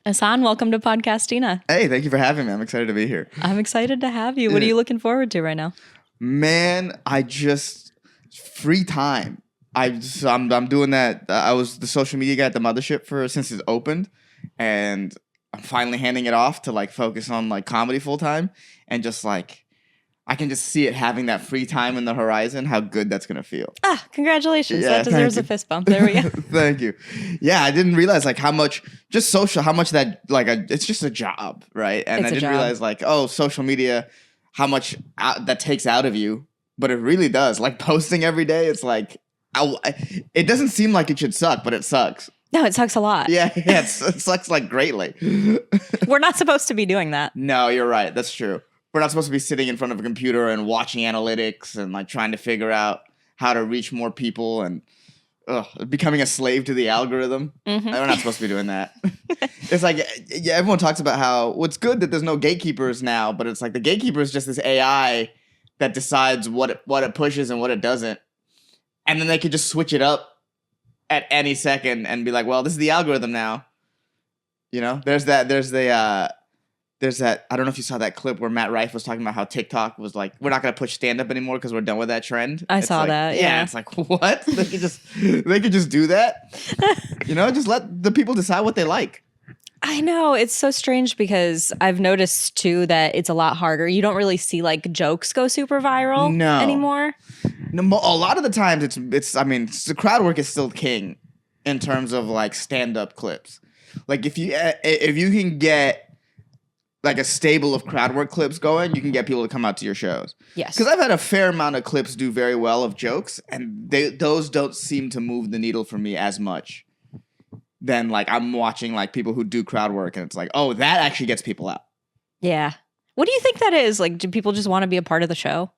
Ehsan, welcome to Podcastina. Hey, thank you for having me. I'm excited to be here. I'm excited to have you. What are you looking forward to right now? Man, free time. I'm doing that. I was the social media guy at the mothership since it's opened, and I'm finally handing it off to like focus on like comedy full time, and just like I can just see it having that free time in the horizon. How good that's gonna feel. Congratulations! Yeah, that deserves a fist bump. There we go. Thank you. Yeah, I didn't realize like how much it's just a job, right? And I didn't realize like social media, how much that takes out of you, but it really does. Like posting every day, it's like it doesn't seem like it should suck, but it sucks. No, it sucks a lot. Yeah, it sucks like greatly. We're not supposed to be doing that. No, you're right. That's true. We're not supposed to be sitting in front of a computer and watching analytics and like trying to figure out how to reach more people and becoming a slave to the algorithm. Mm-hmm. We're not supposed to be doing that. It's like, yeah, everyone talks about how it's good that there's no gatekeepers now, but it's like the gatekeeper is just this AI that decides what it pushes and what it doesn't. And then they could just switch it up at any second and be like, well, this is the algorithm now. You know, there's that, I don't know if you saw that clip where Matt Rife was talking about how TikTok was like, we're not going to push stand-up anymore because we're done with that trend. I saw that, yeah. It's like, what? They could just do that? You know, just let the people decide what they like. I know. It's so strange because I've noticed, too, that it's a lot harder. You don't really see, like, jokes go super viral anymore. No, a lot of the times the crowd work is still king in terms of, like, stand-up clips. Like, if you can get like a stable of crowd work clips going, you can get people to come out to your shows. Yes. Because I've had a fair amount of clips do very well of jokes, and those don't seem to move the needle for me as much than like I'm watching like people who do crowd work, and it's like, oh, that actually gets people out. Yeah. What do you think that is? Like, do people just want to be a part of the show?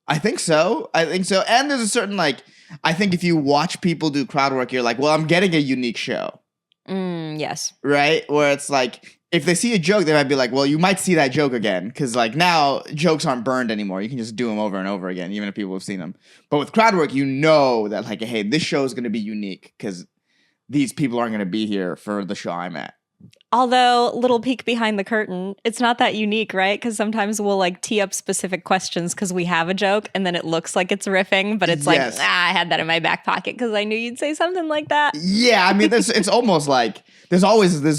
I think so. And there's a certain like, I think if you watch people do crowd work, you're like, well, I'm getting a unique show. Yes. Right? Where it's like, if they see a joke, they might be like, well, you might see that joke again. Because, like, now jokes aren't burned anymore. You can just do them over and over again, even if people have seen them. But with crowd work, you know that, like, hey, this show is going to be unique because these people aren't going to be here for the show I'm at. Although, little peek behind the curtain, it's not that unique, right? Because sometimes we'll, like, tee up specific questions because we have a joke, and then it looks like it's riffing, but it's like, I had that in my back pocket because I knew you'd say something like that. Yeah, I mean, it's almost like, there's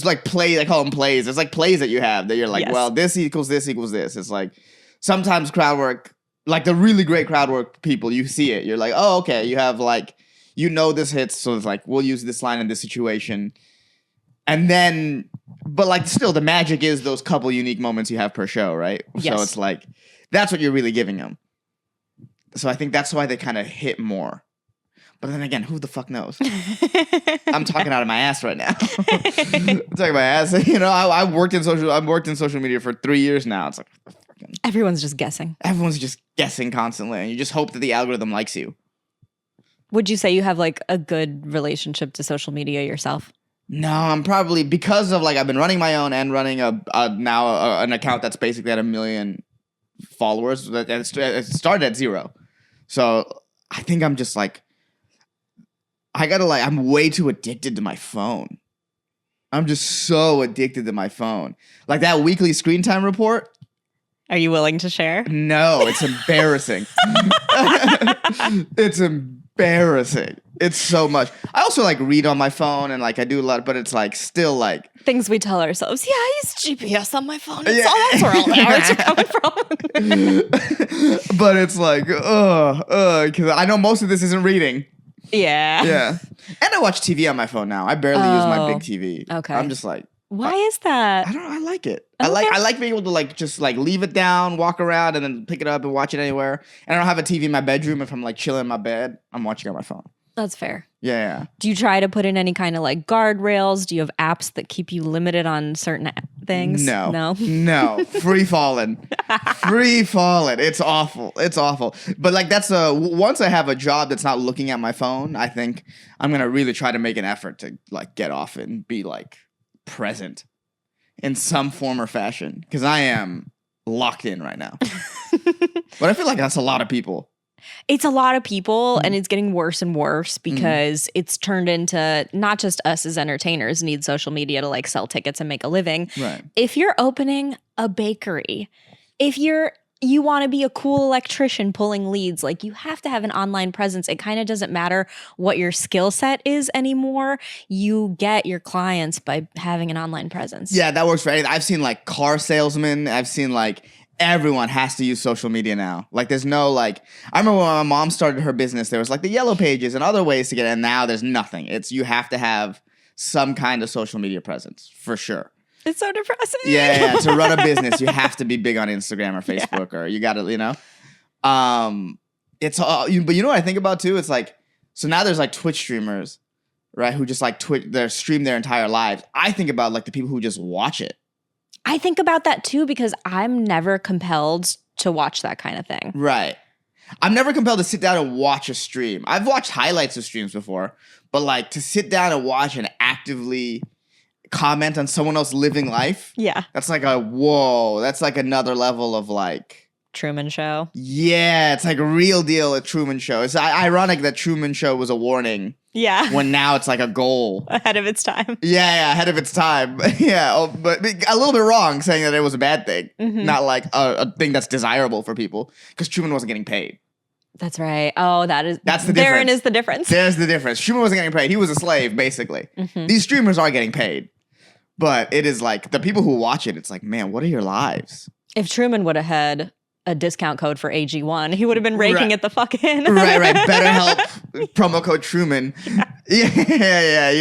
like plays, I call them plays. There's like plays that you have that you're like, well, this equals this equals this. It's like, sometimes crowd work, like the really great crowd work people, you see it. You're like, oh, okay, you have like, you know this hits, so it's like, we'll use this line in this situation. And then, but like still the magic is those couple unique moments you have per show, right? Yes. So it's like, that's what you're really giving them. So I think that's why they kind of hit more. But then again, who the fuck knows? I'm talking out of my ass right now. I'm talking my ass. You know, I've worked in social media for 3 years now. It's like, everyone's just guessing. Everyone's just guessing constantly. And you just hope that the algorithm likes you. Would you say you have like a good relationship to social media yourself? No, I'm probably, because of like I've been running my own and running an account that's basically at 1 million followers. It started at 0. So I think I'm just like, I'm way too addicted to my phone. I'm just so addicted to my phone. Like that weekly screen time report. Are you willing to share? No, it's embarrassing. It's embarrassing. It's so much. I also like read on my phone and like I do a lot, but it's like still like things we tell ourselves. Yeah, I use GPS on my phone. That's where all the hours are coming from. But it's like, because I know most of this isn't reading. Yeah. Yeah. And I watch TV on my phone now. I barely use my big TV. Okay. I'm just like, why is that? I don't know. I like it. Okay. I like being able to like just like leave it down, walk around, and then pick it up and watch it anywhere. And I don't have a TV in my bedroom. If I'm like chilling in my bed, I'm watching on my phone. That's fair. Yeah. Do you try to put in any kind of like guardrails? Do you have apps that keep you limited on certain things? No. Free falling. It's awful. But like that's once I have a job that's not looking at my phone, I think I'm going to really try to make an effort to like get off and be like present in some form or fashion. Because I am locked in right now. But I feel like that's a lot of people. It's a lot of people, and it's getting worse and worse because it's turned into not just us as entertainers need social media to like sell tickets and make a living. Right. If you're opening a bakery, if you want to be a cool electrician pulling leads, like you have to have an online presence. It kind of doesn't matter what your skill set is anymore. You get your clients by having an online presence. Yeah, that works for anything. I've seen like car salesmen. I've seen like everyone has to use social media now. Like there's no like, I remember when my mom started her business, there was like the yellow pages and other ways to get it. And now there's nothing. It's you have to have some kind of social media presence for sure. It's so depressing. Yeah. To run a business, you have to be big on Instagram or Facebook or you got to, you know, it's all, but you know what I think about too? It's like, so now there's like Twitch streamers, right? Who just like they stream their entire lives. I think about like the people who just watch it. I think about that too because I'm never compelled to watch that kind of thing. Right. I'm never compelled to sit down and watch a stream. I've watched highlights of streams before, but like to sit down and watch and actively comment on someone else living life. Yeah. That's like whoa. That's like another level of like. Truman Show. Yeah. It's like a real deal at Truman Show. It's ironic that Truman Show was a warning. Yeah. When now it's like a goal. Ahead of its time. Yeah, ahead of its time. Yeah, but a little bit wrong saying that it was a bad thing. Not like a thing that's desirable for people. Because Truman wasn't getting paid. That's right. Oh, that's the difference. Therein is the difference. There's the difference. Truman wasn't getting paid. He was a slave, basically. These streamers are getting paid. But it is like, the people who watch it, it's like, man, what are your lives? If Truman would have had a discount code for AG1, he would have been raking it the fuck in. Right. BetterHelp, promo code Truman. Yeah. It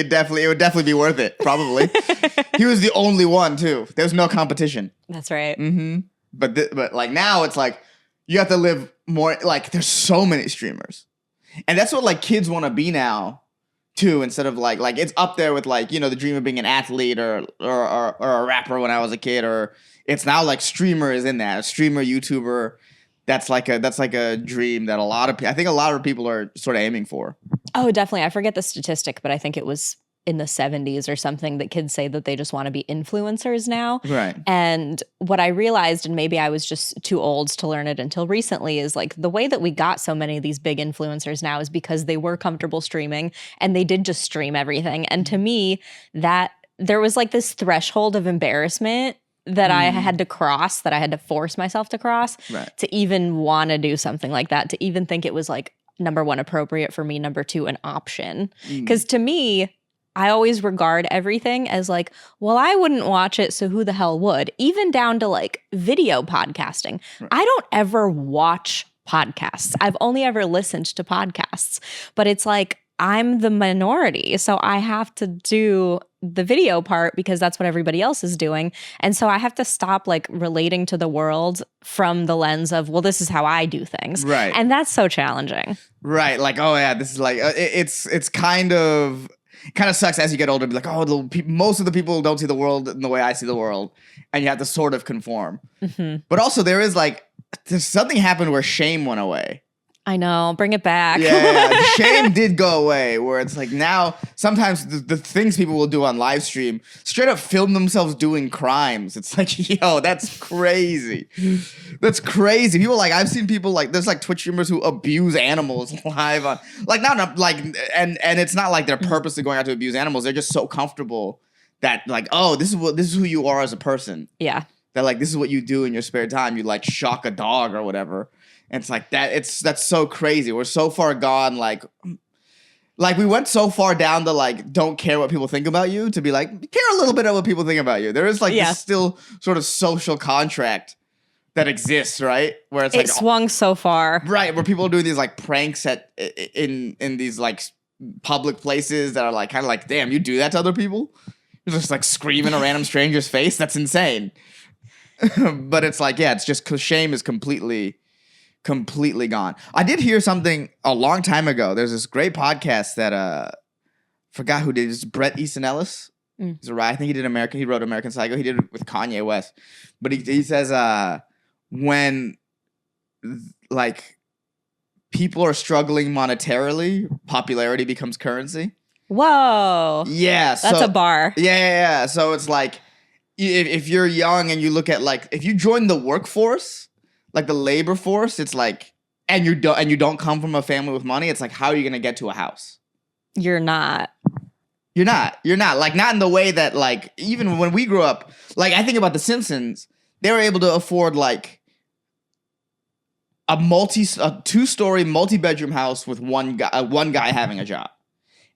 would definitely be worth it, probably. He was the only one, too. There was no competition. That's right. But like now it's like, you have to live more, like there's so many streamers. And that's what like kids want to be now, too, instead of like it's up there with like, you know, the dream of being an athlete or a rapper when I was a kid, or it's now like streamer is in that. A streamer, YouTuber, that's like a dream that I think a lot of people are sort of aiming for. Oh, definitely. I forget the statistic, but I think it was in the 70s or something that kids say that they just want to be influencers now. Right. And what I realized, and maybe I was just too old to learn it until recently, is like the way that we got so many of these big influencers now is because they were comfortable streaming and they did just stream everything. And to me, that there was like this threshold of embarrassment that I had to cross, that I had to force myself to cross to even want to do something like that, to even think it was like, number one, appropriate for me, number two, an option. Because to me, I always regard everything as like, well, I wouldn't watch it, so who the hell would? Even down to like video podcasting. I don't ever watch podcasts. I've only ever listened to podcasts. But it's like, I'm the minority, so I have to do the video part because that's what everybody else is doing. And so I have to stop like relating to the world from the lens of, well, this is how I do things. Right. And that's so challenging. Right. Like, oh yeah, this is like, it's kind of sucks as you get older to be like, oh, most of the people don't see the world in the way I see the world. And you have to sort of conform. But also there's something happened where shame went away. I know. Bring it back. Yeah. Shame did go away, where it's like now sometimes the things people will do on live stream straight up film themselves doing crimes. It's like, yo, that's crazy. That's crazy. People like, I've seen people like, there's like Twitch streamers who abuse animals live on, like, not like, and it's not like they're purposely going out to abuse animals. They're just so comfortable that like, oh, this is who you are as a person. Yeah. That like, this is what you do in your spare time. You like shock a dog or whatever. And it's like that. That's so crazy. We're so far gone. Like we went so far down the like don't care what people think about you to be like care a little bit of what people think about you. There is like this still sort of social contract that exists, right? Where it's it swung so far, right? Where people are doing these like pranks in these like public places that are like kind of like, damn, you do that to other people? You're just like screaming a random stranger's face. That's insane. But it's like, yeah, it's just because shame is completely gone. I did hear something a long time ago. There's this great podcast that forgot who did it. It's Bret Easton Ellis. He's a writer. I think he wrote American Psycho. He did it with Kanye West. But he says when like people are struggling monetarily, popularity becomes currency. Whoa. Yeah. That's a bar. Yeah. So it's like if you're young and you look at like if you join the workforce, like the labor force, it's like and you don't come from a family with money, it's like, how are you gonna get to a house? You're not. You're not. Like, not in the way that, like, even when we grew up, like, I think about The Simpsons, they were able to afford, like, a 2-story multi-bedroom house with one guy having a job.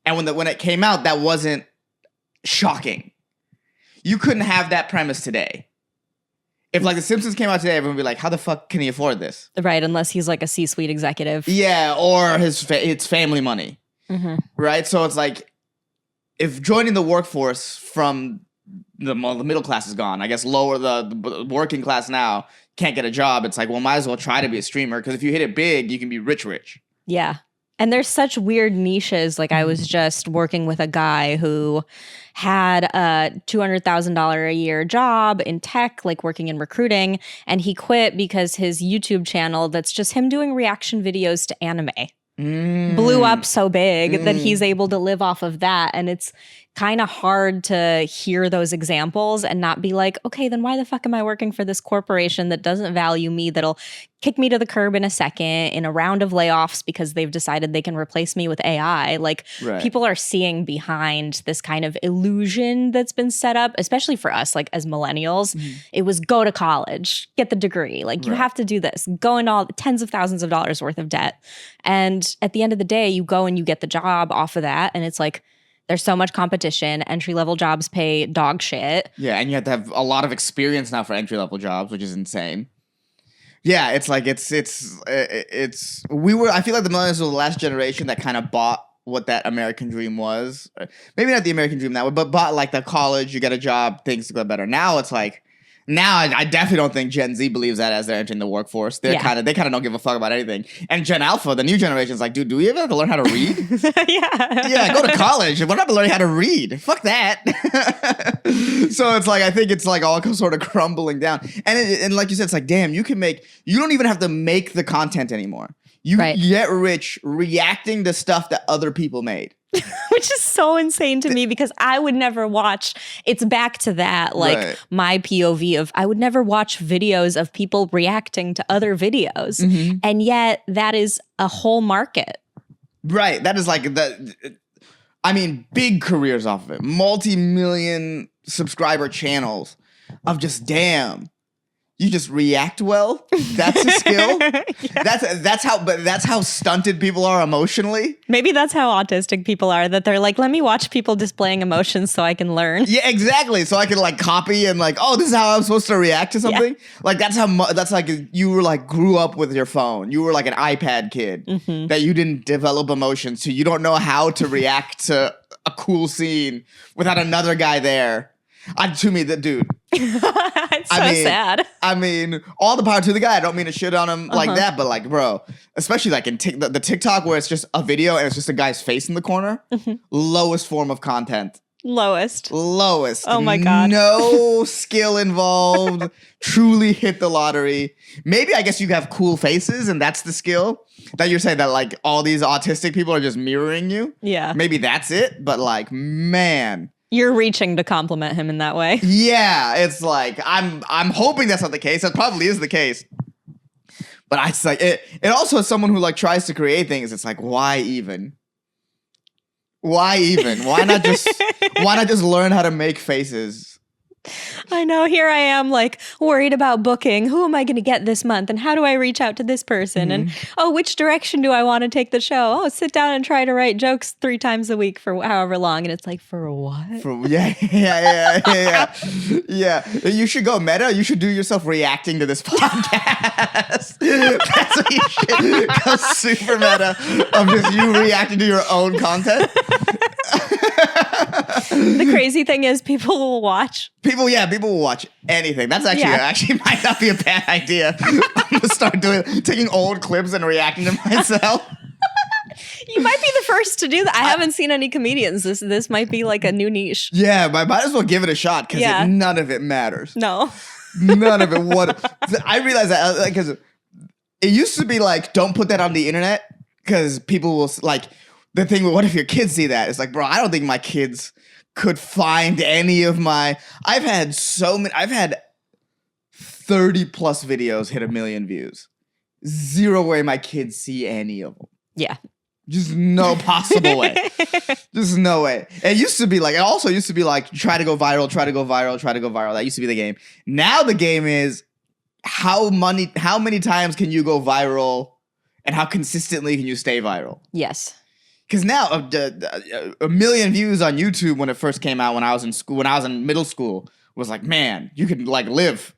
And when it came out, that wasn't shocking. You couldn't have that premise today. If, like, The Simpsons came out today, everyone would be like, how the fuck can he afford this? Right, unless he's, like, a C-suite executive. Yeah, or it's family money. Mm-hmm. Right? So it's like, if joining the workforce from the middle class is gone, I guess the working class now can't get a job. It's like, well, might as well try to be a streamer, because if you hit it big, you can be rich. Yeah. And there's such weird niches. Like, I was just working with a guy who had a $200,000 a year job in tech, like working in recruiting, and he quit because his YouTube channel, that's just him doing reaction videos to anime, blew up so big that he's able to live off of that. And it's kind of hard to hear those examples and not be like, okay, then why the fuck am I working for this corporation that doesn't value me, that'll kick me to the curb in a second in a round of layoffs because they've decided they can replace me with AI? Like, people are seeing behind this kind of illusion that's been set up, especially for us, like, as millennials. It was go to college, get the degree. Like, you have to do this, go into all tens of thousands of dollars worth of debt. And at the end of the day, you go and you get the job off of that. And it's like, there's so much competition. Entry-level jobs pay dog shit. Yeah, and you have to have a lot of experience now for entry-level jobs, which is insane. Yeah, it's like I feel like the millennials were the last generation that kind of bought what that American dream was. Maybe not the American dream that way, but bought, like, the college, you get a job, things go better. Now it's like, I definitely don't think Gen Z believes that as they're entering the workforce. They kind of don't give a fuck about anything. And Gen Alpha, the new generation, is like, dude, do we ever have to learn how to read? Yeah, go to college. We're not learning how to read. Fuck that. So it's like, I think it's like all sort of crumbling down. And like you said, it's like, damn, you don't even have to make the content anymore. You get rich reacting to stuff that other people made. Which is so insane to me, because I would never watch, it's back to that, like, my POV of, I would never watch videos of people reacting to other videos. And yet that is a whole market. Right. That is like, big careers off of it. Multi-million subscriber channels of just, damn, you just react well. That's a skill. That's how stunted people are emotionally. Maybe that's how autistic people are, that they're like, let me watch people displaying emotions so I can learn. Yeah, exactly. So I can, like, copy and, like, oh, this is how I'm supposed to react to something. Yeah. Like, that's like you were, like, grew up with your phone. You were like an iPad kid that you didn't develop emotions, so you don't know how to react to a cool scene without another guy there. To me, the dude. It's so sad. I mean, all the power to the guy. I don't mean to shit on him like that, but, like, bro, especially, like, in the TikTok where it's just a video and it's just a guy's face in the corner. Lowest form of content. Lowest. Oh my God. No skill involved. Truly hit the lottery. Maybe, I guess, you have cool faces and that's the skill. That you're saying that, like, all these autistic people are just mirroring you. Yeah. Maybe that's it. But, like, man. You're reaching to compliment him in that way. Yeah, it's like, I'm hoping that's not the case. That probably is the case. But it's like, it also, as someone who, like, tries to create things, it's like, why even? Why not just learn how to make faces? I know, here I am, like, worried about booking. Who am I going to get this month? And how do I reach out to this person? And, which direction do I want to take the show? Sit down and try to write jokes 3 times a week for however long. And it's like, for what? Yeah. You should go meta. You should do yourself reacting to this podcast. That's what you should go super meta of just you reacting to your own content. The crazy thing is, people will watch. People will watch anything. That's actually might not be a bad idea. I'm gonna start taking old clips and reacting to myself. You might be the first to do that. I haven't seen any comedians. This might be like a new niche. Yeah, but I might as well give it a shot because none of it matters. No, none of it. I realized that because it used to be like, don't put that on the internet because people will like. The thing with what if your kids see that? It's like, bro, I don't think my kids could find any of my. I've had 30 plus videos hit 1 million views. zero way my kids see any of them. Yeah. Just no possible way. Just no way. It also used to be like, try to go viral, try to go viral, try to go viral. That used to be the game. Now the game is how many times can you go viral and how consistently can you stay viral? Yes. Because now a million views on YouTube when it first came out when I was in school, when I was in middle school, was like, man, you can like live.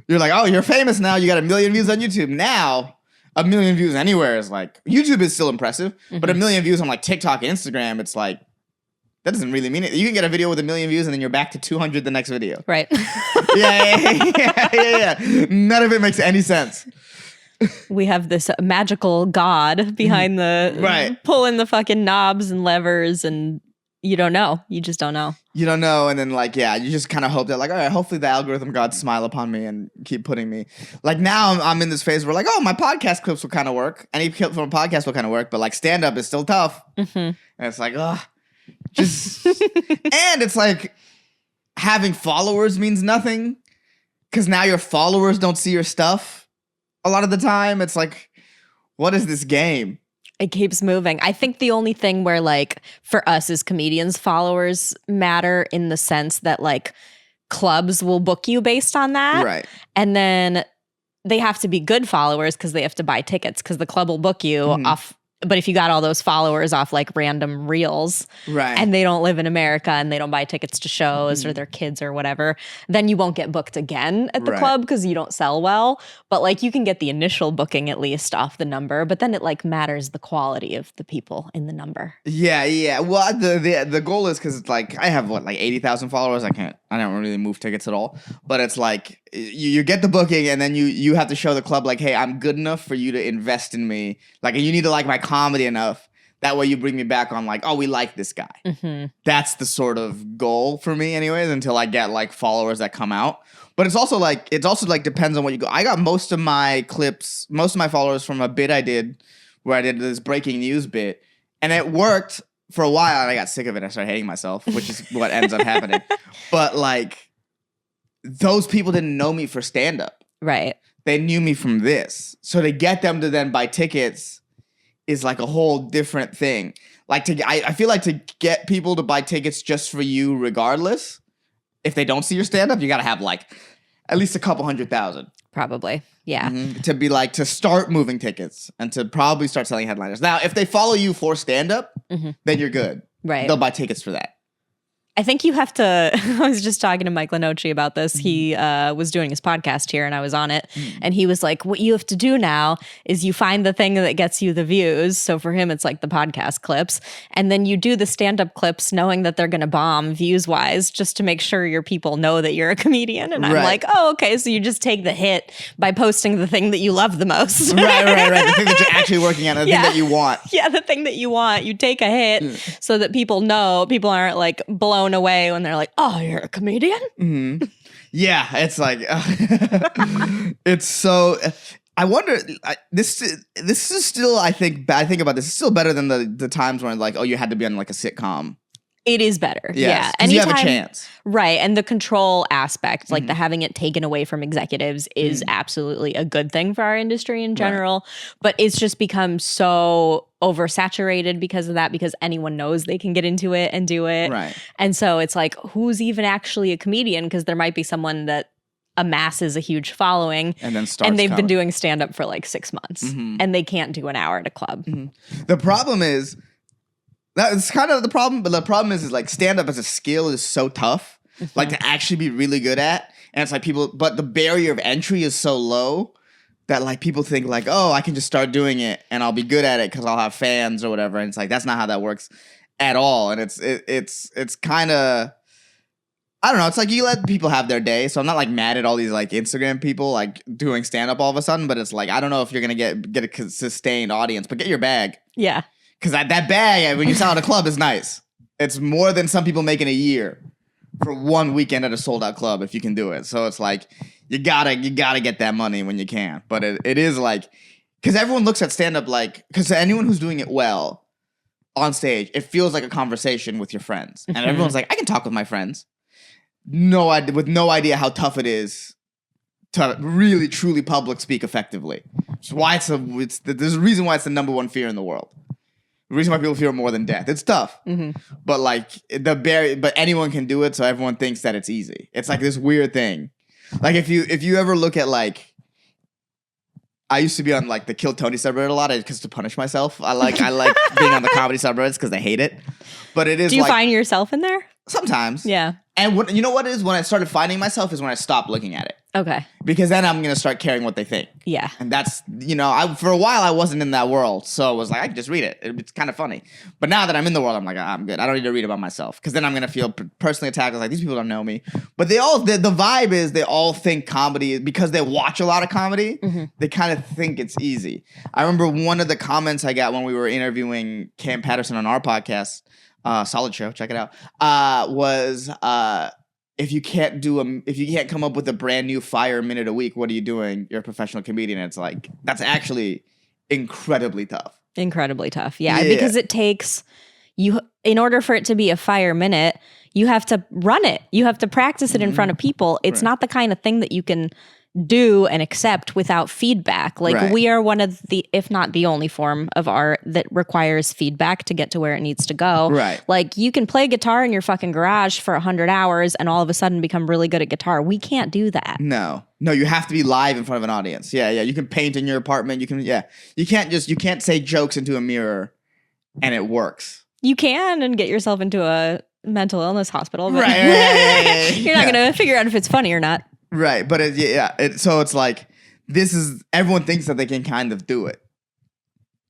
You're like, oh, you're famous now. You got 1 million views on YouTube. Now, 1 million views anywhere is like, YouTube is still impressive, but 1 million views on like TikTok and Instagram, it's like, that doesn't really mean it. You can get a video with 1 million views and then you're back to 200 the next video. Right. Yeah. None of it makes any sense. We have this magical god behind the pulling the fucking knobs and levers, and you don't know. You just don't know. You don't know, and then like, you just kind of hope that like, all right, hopefully the algorithm gods smile upon me and keep putting me. Like now I'm in this phase where like, oh, my podcast clips will kind of work. Any clip from a podcast will kind of work, but like stand up is still tough. And it's like, just and it's like having followers means nothing because now your followers don't see your stuff. A lot of the time, it's like, what is this game? It keeps moving. I think the only thing where like for us as comedians, followers matter in the sense that like clubs will book you based on that. Right. And then they have to be good followers because they have to buy tickets because the club will book you off. But if you got all those followers off like random reels and they don't live in America and they don't buy tickets to shows or their kids or whatever, then you won't get booked again at the club because you don't sell well. But like you can get the initial booking at least off the number, but then it like matters the quality of the people in the number. Yeah. Well, the goal is because it's like I have like 80,000 followers. I don't really move tickets at all. But it's like you get the booking and then you have to show the club like, hey, I'm good enough for you to invest in me. Like you need to like my comedy enough. That way you bring me back on like, oh, we like this guy. That's the sort of goal for me anyways, until I get like followers that come out. But it's also like depends on what you go. I got most of my followers from a bit I did where I did this breaking news bit. And it worked for a while and I got sick of it. I started hating myself, which is what ends up happening. But like those people didn't know me for stand-up. Right. They knew me from this. So to get them to then buy tickets is like a whole different thing. Like I feel like to get people to buy tickets just for you regardless, if they don't see your stand-up, you got to have like at least a couple 100,000. Probably. Yeah. To be like, to start moving tickets and to probably start selling headliners. Now, if they follow you for stand-up, then you're good. Right. They'll buy tickets for that. I think you have to, I was just talking to Mike Lenoci about this. He was doing his podcast here and I was on it. And he was like, what you have to do now is you find the thing that gets you the views. So for him, it's like the podcast clips. And then you do the stand-up clips knowing that they're going to bomb views-wise just to make sure your people know that you're a comedian. And I'm like, oh, okay. So you just take the hit by posting the thing that you love the most. Right. The thing that you're actually working on, the thing that you want. Yeah, the thing that you want. You take a hit so that people know, people aren't like blown away when they're like, oh, you're a comedian? Yeah, it's like it's so I wonder this is still I think about this, it's still better than the times when like, oh, you had to be on like a sitcom. It is better. Yes, yeah. You have a chance. Right. And the control aspect, like the having it taken away from executives is absolutely a good thing for our industry in general. But it's just become so oversaturated because of that, because anyone knows they can get into it and do it. Right. And so it's like, who's even actually a comedian? Because there might be someone that amasses a huge following and then they've been doing stand-up for like 6 months and they can't do an hour at a club. The problem is, that's kind of the problem, but the problem is like stand-up as a skill is so tough, like to actually be really good at. And it's like but the barrier of entry is so low that like people think like, oh, I can just start doing it and I'll be good at it because I'll have fans or whatever. And it's like, that's not how that works at all. And it's kind of, I don't know. It's like you let people have their day. So I'm not like mad at all these like Instagram people like doing stand-up all of a sudden, but it's like, I don't know if you're going to get a sustained audience, but get your bag. Yeah. Because that bag, when you sell at a club, is nice. It's more than some people make in a year for one weekend at a sold-out club if you can do it. So it's like, you gotta get that money when you can. But it is like, because everyone looks at stand-up like, because anyone who's doing it well on stage, it feels like a conversation with your friends. And everyone's like, I can talk with my friends. With no idea how tough it is to really truly public speak effectively. It's why there's a reason why it's the number one fear in the world. The reason why people fear it more than death. It's tough, but like but anyone can do it, so everyone thinks that it's easy. It's like this weird thing. Like if you ever look at like, I used to be on like the Kill Tony subreddit a lot because to punish myself. I like being on the comedy subreddits because I hate it. But it is. Do you find yourself in there? Sometimes. Yeah. And you know what it is? When I started finding myself is when I stopped looking at it. Okay. Because then I'm going to start caring what they think. Yeah. And that's, for a while I wasn't in that world. So I was like, I can just read it. It's kind of funny. But now that I'm in the world, I'm like, I'm good. I don't need to read about myself. Because then I'm going to feel personally attacked. I was like, these people don't know me. But the vibe is they all think comedy, because they watch a lot of comedy, they kind of think it's easy. I remember one of the comments I got when we were interviewing Cam Patterson on our podcast, solid show, check it out, was... if you can't come up with a brand new fire minute a week, what are you doing? You're a professional comedian. And it's like, that's actually incredibly tough. Incredibly tough. Yeah. Because it takes in order for it to be a fire minute, you have to run it. You have to practice it in front of people. It's not the kind of thing that you can do and accept without feedback. Like we are one of the, if not the only form of art that requires feedback to get to where it needs to go. Right. Like you can play guitar in your fucking garage for 100 hours and all of a sudden become really good at guitar. We can't do that. No, you have to be live in front of an audience. Yeah. You can paint in your apartment. You can't say jokes into a mirror and it works. You can and get yourself into a mental illness hospital, but you're not going to figure out if it's funny or not. Right, but so it's like, everyone thinks that they can kind of do it,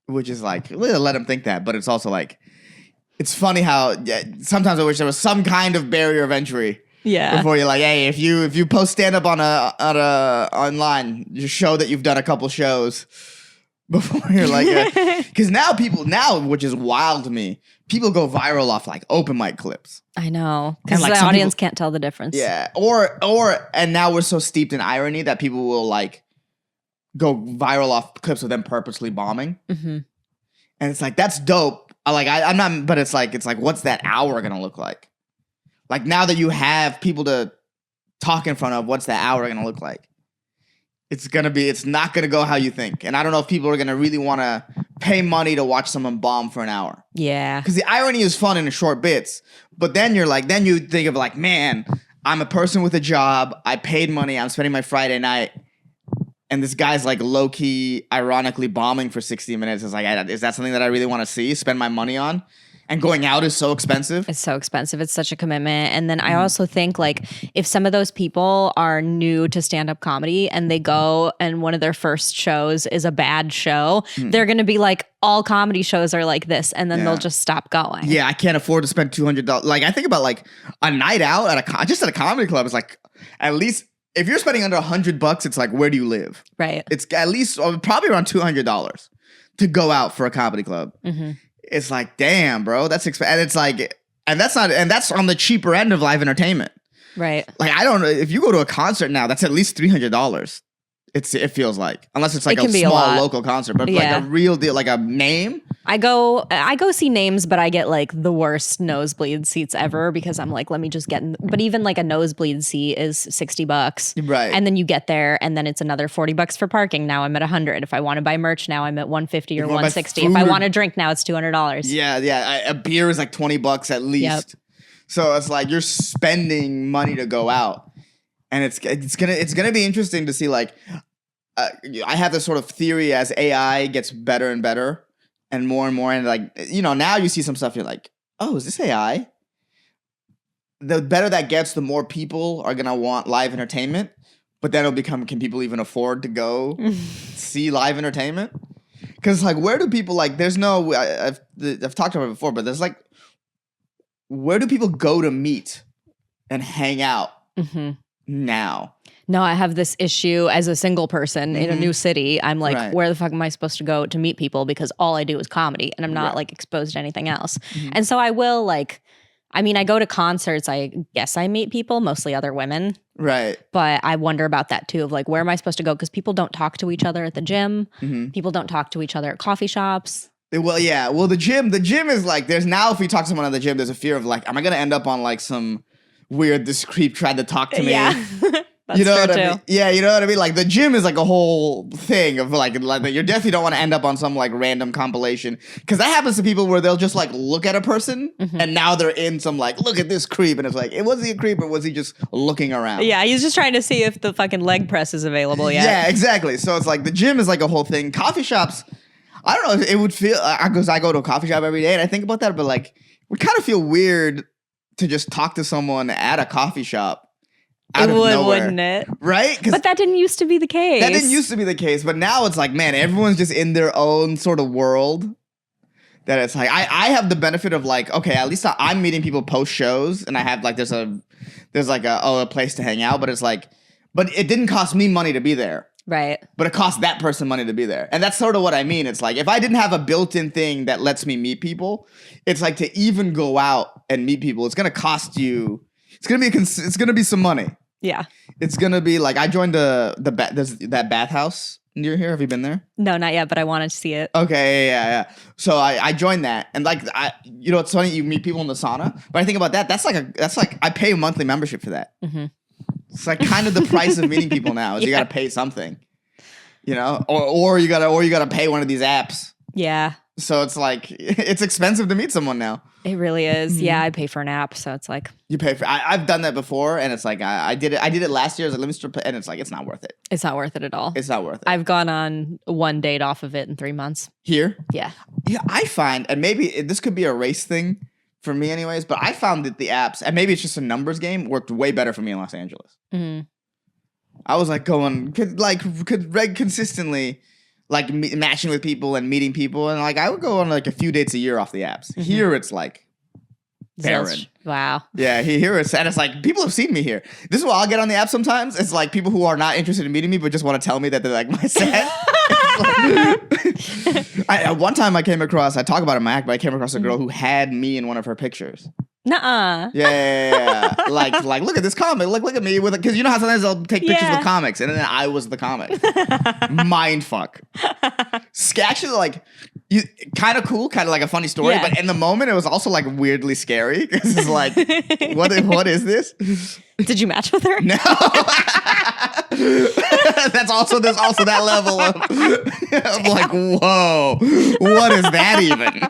which is like, let them think that, but it's also like, it's funny how sometimes I wish there was some kind of barrier of entry. Yeah. Before you're like, hey, if you post stand up online, just show that you've done a couple shows before you're like, because now, which is wild to me, people go viral off like open mic clips. I know, because the audience can't tell the difference. Yeah, and now we're so steeped in irony that people will like go viral off clips of them purposely bombing, and it's like, that's dope. I'm not, but it's like what's that hour gonna look like? Like now that you have people to talk in front of, what's that hour gonna look like? It's not gonna go how you think. And I don't know if people are gonna really wanna pay money to watch someone bomb for an hour. Yeah. Because the irony is fun in short bits. But then you think of like, man, I'm a person with a job. I paid money. I'm spending my Friday night. And this guy's like low-key, ironically bombing for 60 minutes. It's like, is that something that I really want to see, spend my money on? And going out is so expensive. It's so expensive. It's such a commitment. And then I also think like if some of those people are new to stand-up comedy and they go and one of their first shows is a bad show, they're going to be like, all comedy shows are like this. And then they'll just stop going. Yeah, I can't afford to spend $200. Like I think about like a night out at just at a comedy club is like, at least if you're spending under $100, it's like, where do you live? Right. It's at least probably around $200 to go out for a comedy club. It's like, damn, bro, that's expensive. And it's like, and that's on the cheaper end of live entertainment. Right. Like, I don't know, if you go to a concert now, that's at least $300. It feels like, unless it's like a small local concert, but like a real deal, like a name. I go see names, but I get like the worst nosebleed seats ever because I'm like, let me just get in. But even like a nosebleed seat is $60. Right. And then you get there and then it's another $40 for parking. Now I'm at $100. If I want to buy merch now, I'm at $150 or $160. If I want to drink now, it's $200. Yeah. A beer is like $20 at least. Yep. So it's like you're spending money to go out. And it's gonna be interesting to see, like, I have this sort of theory as AI gets better and better and more, and like, now you see some stuff, you're like, oh, is this AI? The better that gets, the more people are gonna want live entertainment, but then it'll become, can people even afford to go see live entertainment? Because like, where do people like? There's no, I've talked about it before, but there's like, where do people go to meet and hang out? Now. No, I have this issue as a single person in a new city. I'm like, where the fuck am I supposed to go to meet people? Because all I do is comedy and I'm not like exposed to anything else. And so I will like, I mean, I go to concerts. I guess I meet people, mostly other women. Right. But I wonder about that too, of like, where am I supposed to go? Because people don't talk to each other at the gym. People don't talk to each other at coffee shops. Well, yeah. Well, the gym is like, there's now, if you talk to someone at the gym, there's a fear of like, am I going to end up on like some weird, this creep tried to talk to me? That's you know true what I too. mean? Yeah, you know what I mean? Like the gym is like a whole thing of like you definitely don't want to end up on some like random compilation. Because that happens to people where they'll just like look at a person and now they're in some like, look at this creep. And it's like, was he a creep or was he just looking around? Yeah, he's just trying to see if the fucking leg press is available yet. Yeah, exactly. So it's like the gym is like a whole thing. Coffee shops, I don't know, it would feel, because I go to a coffee shop every day and I think about that, but like, it would kind of feel weird to just talk to someone at a coffee shop. It would, wouldn't it? Right? But that didn't used to be the case. That didn't used to be the case, but now it's like, man, everyone's just in their own sort of world. That it's like, I have the benefit of like, okay, at least I'm meeting people post shows, and I have like, there's like a place to hang out, but it's like, but it didn't cost me money to be there. Right. But it cost that person money to be there. And that's sort of what I mean. It's like, if I didn't have a built-in thing that lets me meet people, it's like to even go out and meet people, it's going to cost you, it's going to be some money. Yeah. It's going to be like, I joined there's that bathhouse near here. Have you been there? No, not yet, but I wanted to see it. Okay, yeah. So I joined that. And like, it's funny, you meet people in the sauna, but I think about that. That's like I pay a monthly membership for that. Mm-hmm. It's like kind of the price of meeting people now is you got to pay something, you know, or you gotta pay one of these apps. Yeah. So it's like, it's expensive to meet someone now. It really is. Mm-hmm. Yeah, I pay for an app, so it's like you pay for. I've done that before, and it's like I did it last year. I was like, let me start, and it's like it's not worth it. It's not worth it at all. It's not worth it. I've gone on one date off of it in 3 months. Here, yeah. I find, and maybe this could be a race thing for me, anyways. But I found that the apps, and maybe it's just a numbers game, worked way better for me in Los Angeles. Mm-hmm. I was like consistently. Like matching with people and meeting people, and like I would go on like a few dates a year off the apps. Mm-hmm. Here it's like barren. Wow. Yeah, here it's and it's like people have seen me here. This is why I'll get on the app sometimes. It's like people who are not interested in meeting me but just want to tell me that they like my set. One time I talk about it in my act, but I came across a girl who had me in one of her pictures. Nuh-uh. Yeah. like look at this comic. Look at me with it, because you know how sometimes they'll take pictures with comics, and then I was the comic. Mind fuck. Actually, like, you kind of cool, kind of like a funny story, but in the moment it was also like weirdly scary because it's like, what is this? Did you match with her? No. There's also that level of like, whoa, what is that even?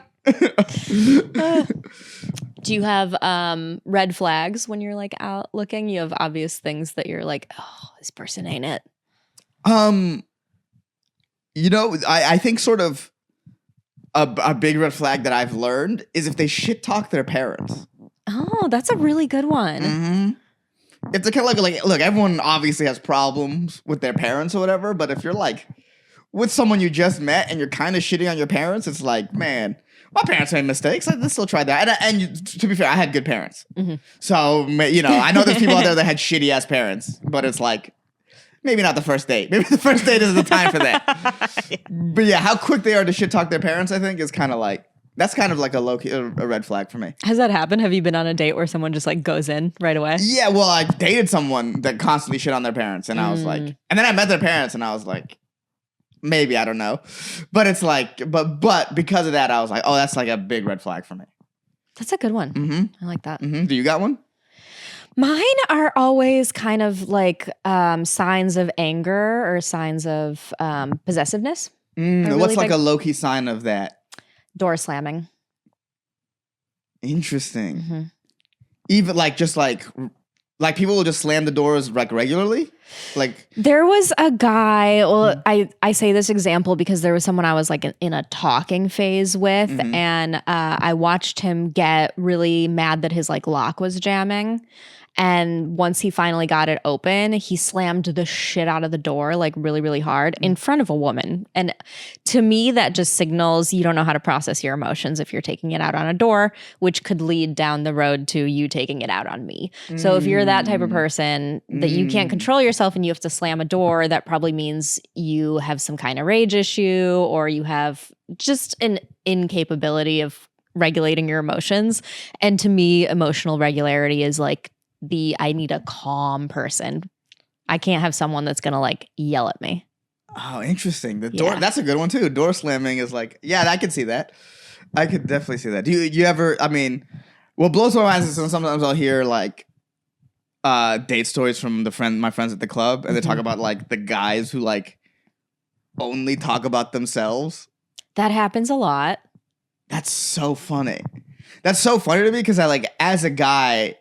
Do you have red flags when you're like out looking? You have obvious things that you're like, oh, this person ain't it. You know, I think sort of a big red flag that I've learned is if they shit talk their parents. Oh, that's a really good one. Mm-hmm. If they kind of like, look, everyone obviously has problems with their parents or whatever, but if you're like with someone you just met and you're kind of shitting on your parents, it's like, man, my parents made mistakes. I still tried that. And to be fair, I had good parents. Mm-hmm. So, you know, I know there's people out there that had shitty ass parents, but it's like, maybe not the first date. Maybe the first date isn't the time for that. But yeah, how quick they are to shit talk their parents, I think, is kind of like, that's kind of like a red flag for me. Has that happened? Have you been on a date where someone just like goes in right away? Yeah, well, I dated someone that constantly shit on their parents, and I was like, and then I met their parents, and I was like, maybe, I don't know. But it's like, but because of that, I was like, oh, that's like a big red flag for me. That's a good one. Mm-hmm. I like that. Mm-hmm. Do you got one? Mine are always kind of like signs of anger or signs of possessiveness. What's like a low-key sign of that? Door slamming. Interesting. Mm-hmm. Even like just like people will just slam the doors like regularly. Like there was a guy. Well, I say this example because there was someone I was like in a talking phase with, and I watched him get really mad that his like lock was jamming. And once he finally got it open, he slammed the shit out of the door, like really, really hard in front of a woman. And to me, that just signals you don't know how to process your emotions if you're taking it out on a door, which could lead down the road to you taking it out on me. So if you're that type of person that you can't control yourself and you have to slam a door, that probably means you have some kind of rage issue or you have just an incapability of regulating your emotions. And to me, emotional regularity is like, I need a calm person. I can't have someone that's gonna like yell at me. Oh, interesting. The door, that's a good one too. Door slamming is like, yeah, I could see that. I could definitely see that. Do you ever, I mean, what blows my mind is sometimes I'll hear like, date stories from my friends at the club, and they talk about like the guys who like only talk about themselves. That happens a lot. That's so funny. That's so funny to me because I like, as a guy,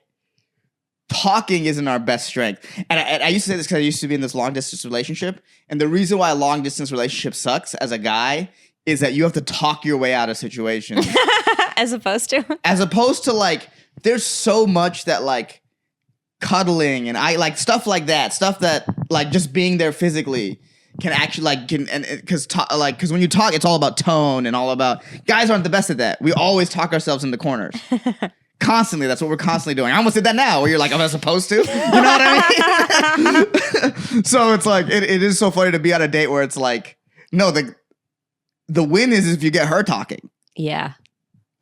talking isn't our best strength. And I used to say this because I used to be in this long distance relationship. And the reason why a long distance relationship sucks as a guy is that you have to talk your way out of situations. As opposed to like, there's so much that like cuddling and I like stuff like that like just being there physically can actually like because when you talk, it's all about tone and all about, guys aren't the best at that. We always talk ourselves in the corners. Constantly. That's what we're constantly doing. I almost did that now where you're like, am I supposed to? You know what I mean? So it's like, it is so funny to be on a date where it's like, no, the win is if you get her talking. Yeah.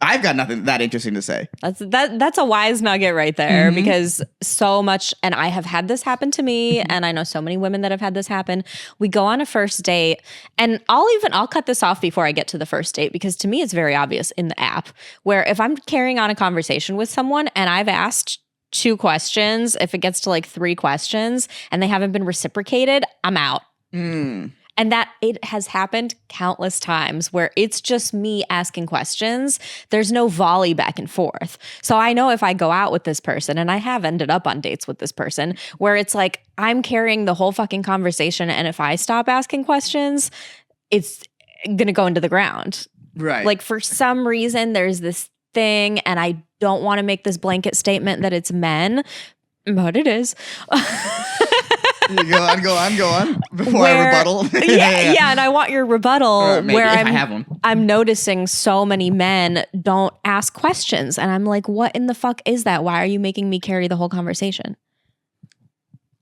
I've got nothing that interesting to say. That's a wise nugget right there, because so much, and I have had this happen to me, and I know so many women that have had this happen. We go on a first date, and I'll cut this off before I get to the first date, because to me it's very obvious in the app where if I'm carrying on a conversation with someone and I've asked 2 questions, if it gets to like 3 questions and they haven't been reciprocated, I'm out. And that it has happened countless times where it's just me asking questions. There's no volley back and forth. So I know if I go out with this person, and I have ended up on dates with this person, where it's like I'm carrying the whole fucking conversation, and if I stop asking questions, it's going to go into the ground. Right. Like for some reason, there's this thing, and I don't want to make this blanket statement that it's men, but it is. Go on. Before I rebuttal. yeah, and I want your rebuttal maybe, where I have one. I'm noticing so many men don't ask questions. And I'm like, what in the fuck is that? Why are you making me carry the whole conversation?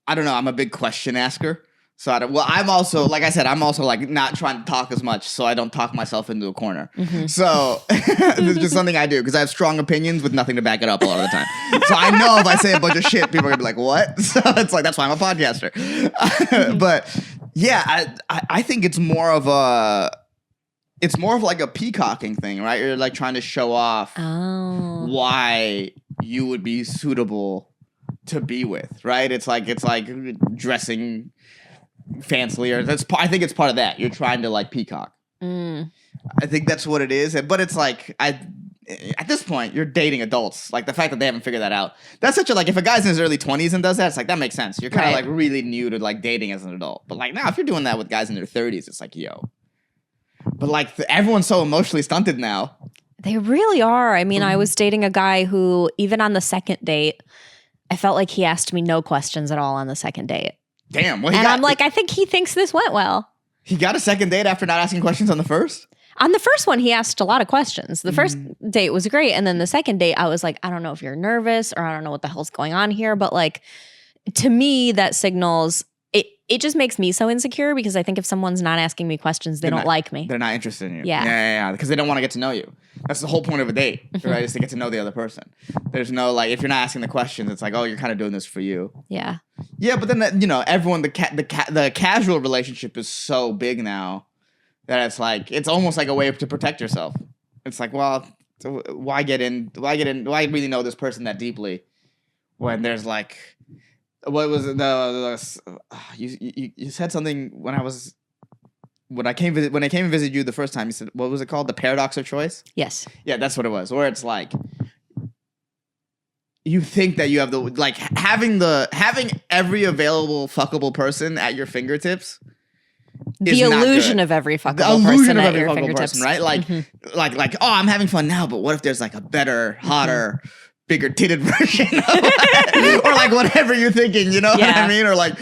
I don't know. I'm a big question asker. So I'm also, like I said, I'm also like not trying to talk as much so I don't talk myself into a corner. So it's just something I do because I have strong opinions with nothing to back it up a lot of the time. So I know if I say a bunch of shit, people are gonna be like, what? So it's like, that's why I'm a podcaster. But yeah, I think it's more of like a peacocking thing, right? You're like trying to show off why you would be suitable to be with, right? It's like dressing fancily, or I think it's part of that. You're trying to like peacock. I think that's what it is. But it's like at this point you're dating adults. Like the fact that they haven't figured that out. That's such a like if a guy's in his early 20s and does that, it's like that makes sense. You're kind of like really new to like dating as an adult. But like now, if you're doing that with guys in their 30s, it's like yo. But like everyone's so emotionally stunted now. They really are. I mean, I was dating a guy who even on the second date, I felt like he asked me no questions at all on the second date. Damn. Well, I'm like, I think he thinks this went well. He got a second date after not asking questions on the first? On the first one, he asked a lot of questions. The first date was great. And then the second date, I was like, I don't know if you're nervous or I don't know what the hell's going on here. But like, to me, that signals, it just makes me so insecure because I think if someone's not asking me questions, they don't like me. They're not interested in you. Yeah. Because they don't want to get to know you. That's the whole point of a date, right? Is to get to know the other person. There's no like, if you're not asking the questions, it's like, oh, you're kind of doing this for you. Yeah. Yeah, but then, everyone, the casual relationship is so big now that it's like, it's almost like a way to protect yourself. It's like, well, why really know this person that deeply when there's like, what was it? You said something when I came and visited you the first time. You said, what was it called? The paradox of choice? Yes. Yeah, that's what it was. Where it's like you think that you have having every available fuckable person at your fingertips. The illusion of every fuckable person at your fingertips, right? Like, oh, I'm having fun now, but what if there's like a better, hotter, bigger titted version of or like whatever you're thinking, you know what I mean? Or like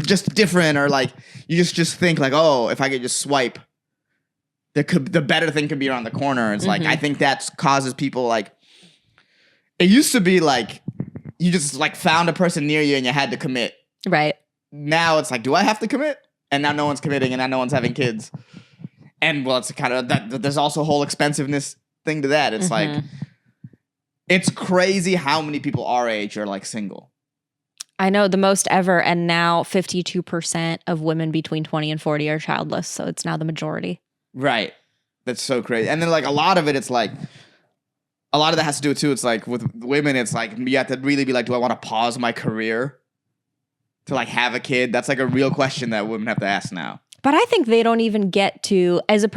just different, or like you just think like, oh, if I could just swipe, the better thing could be around the corner. It's like I think that causes people like, it used to be like you just like found a person near you and you had to commit. Right. Now it's like, do I have to commit? And now no one's committing, and now no one's having kids. And well, it's kind of that. There's also a whole expensiveness thing to that. It's like, it's crazy how many people our age are like single. I know, the most ever. And now 52% of women between 20 and 40 are childless. So it's now the majority. Right. That's so crazy. And then like a lot of it, it's like a lot of that has to do too. It's like with women, it's like you have to really be like, do I want to pause my career to like have a kid? That's like a real question that women have to ask now. But I think they don't even get to, as a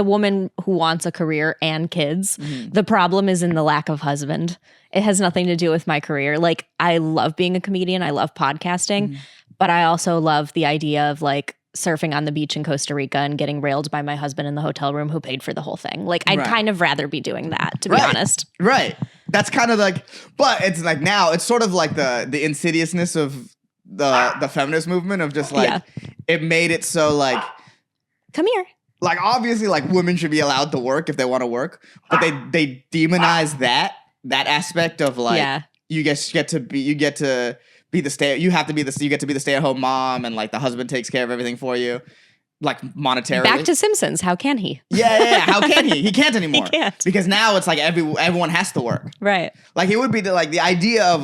woman who wants a career and kids, the problem is in the lack of husband. It has nothing to do with my career. Like, I love being a comedian. I love podcasting. But I also love the idea of like surfing on the beach in Costa Rica and getting railed by my husband in the hotel room who paid for the whole thing. Like, I'd kind of rather be doing that, to be honest. Right. That's kind of like, but it's like now, it's sort of like the insidiousness of the feminist movement of just like, it made it so like, come here. Like, obviously, like, women should be allowed to work if they want to work, but they demonize that aspect of like, you get to be the stay-at-home mom, and like the husband takes care of everything for you, like monetarily. Back to Simpsons. How can he? Yeah. How can he? He can't anymore. He can't. Because now it's like everyone has to work. Right. Like, it would be the idea of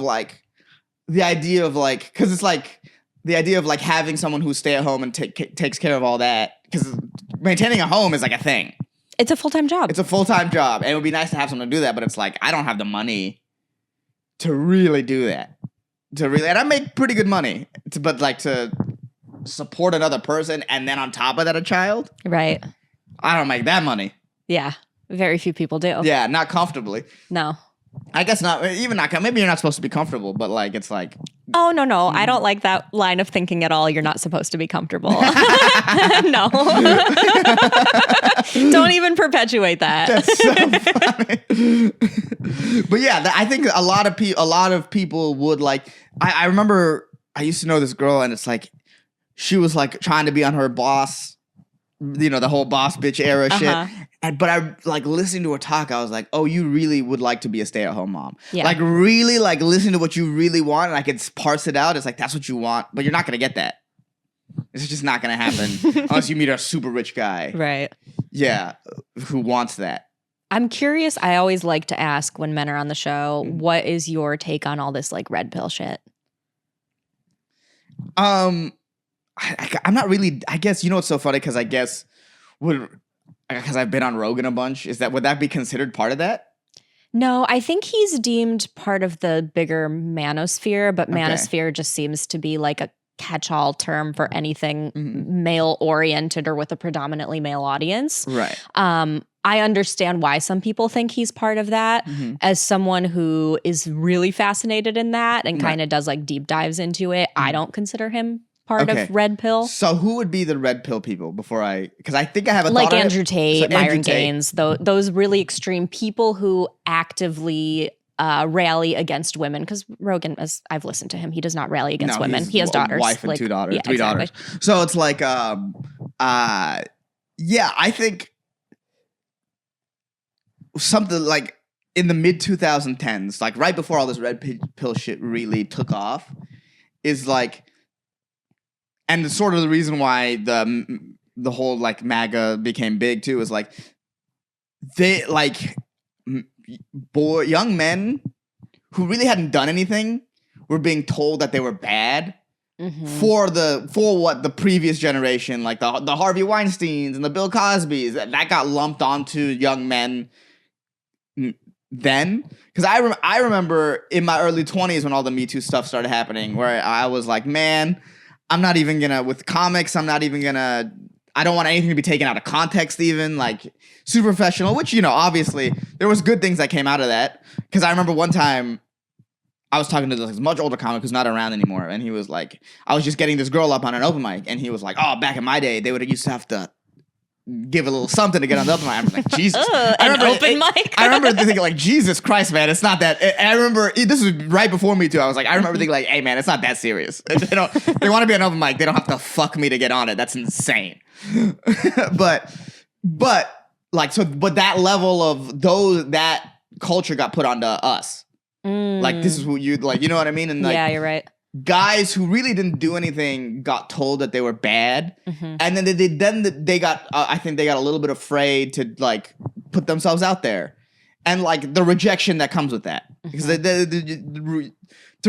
because it's like the idea of like having someone who stay at home and takes care of all that, because maintaining a home is like a thing. It's a full-time job. It's a full-time job, and it would be nice to have someone to do that, but it's like, I don't have the money to really do that. And I make pretty good money, but like to support another person and then on top of that a child, right? I don't make that money. Yeah, very few people do. Yeah, not comfortably. No, I guess not. Even not. Maybe you're not supposed to be comfortable, but like it's like. Oh no! I don't like that line of thinking at all. You're not supposed to be comfortable. No, don't even perpetuate that. That's so funny. But yeah, I think a lot of people would like. I remember I used to know this girl, and it's like she was like trying to be on her boss, the whole boss bitch era shit. But I like listening to her talk, I was like, oh, you really would like to be a stay-at-home mom. Yeah. Like, really, like, listen to what you really want, and I could parse it out. It's like, that's what you want, but you're not going to get that. It's just not going to happen unless you meet a super rich guy. Right. Yeah, who wants that. I'm curious. I always like to ask when men are on the show, what is your take on all this, like, red pill shit? I'm not really, I guess, it's so funny, because I guess because I've been on Rogan a bunch, would that be considered part of that? No, I think he's deemed part of the bigger manosphere, but manosphere just seems to be like a catch-all term for anything male-oriented or with a predominantly male audience. Right. I understand why some people think he's part of that. As someone who is really fascinated in that and kind of does like deep dives into it, I don't consider him part of red pill. So who would be the red pill people because I think I have a like thought Andrew Tate, Myron Gaines, those really extreme people who actively rally against women. Because Rogan, as I've listened to him, he does not rally against women. He has daughters, wife and 2 daughters, 3 daughters. So it's like, I think something like in the mid 2010s, like right before all this red pill shit really took off, is like. And sort of the reason why the whole like MAGA became big too is like they like young men who really hadn't done anything were being told that they were bad for what the previous generation, like the Harvey Weinsteins and the Bill Cosbys, that got lumped onto young men then. Because I remember in my early 20s when all the Me Too stuff started happening, where I was like, man, I'm not even gonna, with comics, I don't want anything to be taken out of context even, like, super professional, which, obviously, there was good things that came out of that. Because I remember one time, I was talking to this much older comic who's not around anymore, and he was like, I was just getting this girl up on an open mic, and he was like, oh, back in my day, they would have used to have to give a little something to get on the open mic. I was like, Jesus. I remember thinking, like, Jesus Christ, man, it's not that. And I remember, this was right before Me Too. I was like, I remember thinking, like, hey, man, it's not that serious. They want to be on open mic. They don't have to fuck me to get on it. That's insane. but that level of that culture got put onto us. Like, this is what you, like, you know what I mean? And like, yeah, you're right. Guys who really didn't do anything got told that they were bad, and then they got I think they got a little bit afraid to like put themselves out there, and like the rejection that comes with that, because to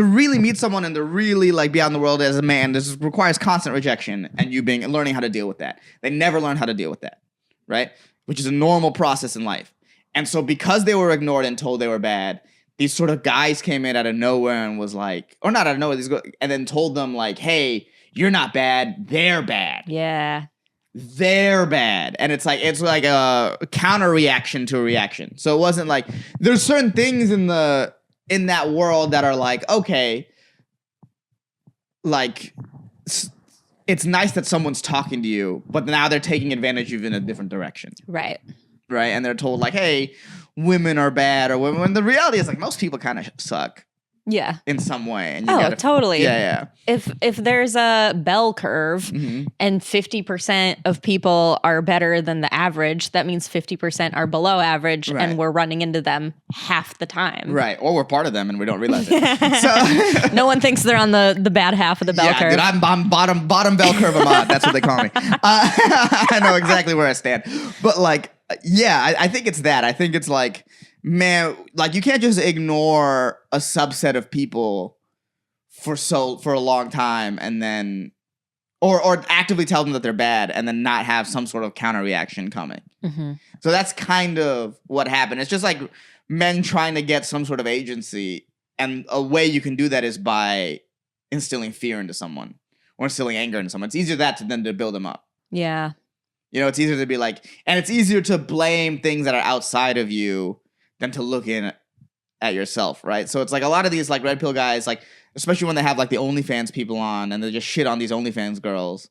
really meet someone and to really like be out in the world as a man, this requires constant rejection, and learning how to deal with that. They never learn how to deal with that, right? Which is a normal process in life. And so because they were ignored and told they were bad, these sort of guys came in out of nowhere and was like, or not out of nowhere, and then told them like, hey, you're not bad, they're bad. Yeah. They're bad. And it's like a counter reaction to a reaction. So it wasn't like, there's certain things in that world that are like, okay, like it's nice that someone's talking to you, but now they're taking advantage of you in a different direction. Right. Right. And they're told like, hey, women are bad, or when the reality is like most people kind of suck. Yeah. In some way. And you totally. Yeah. If there's a bell curve and 50% of people are better than the average, that means 50% are below average, and we're running into them half the time. Right. Or we're part of them and we don't realize it. So no one thinks they're on the bad half of the bell curve. Dude, I'm bottom bell curve Ahmad. That's what they call me. I know exactly where I stand. But like, yeah, I think it's that. I think it's like, man, like you can't just ignore a subset of people for a long time and then or actively tell them that they're bad and then not have some sort of counter reaction coming. So that's kind of what happened. It's just like men trying to get some sort of agency, and a way you can do that is by instilling fear into someone or instilling anger into someone. It's easier than to build them up. Yeah. You know, it's easier to be like, and it's easier to blame things that are outside of you than to look in at yourself, right? So it's like a lot of these like red pill guys, like especially when they have like the OnlyFans people on and they just shit on these OnlyFans girls.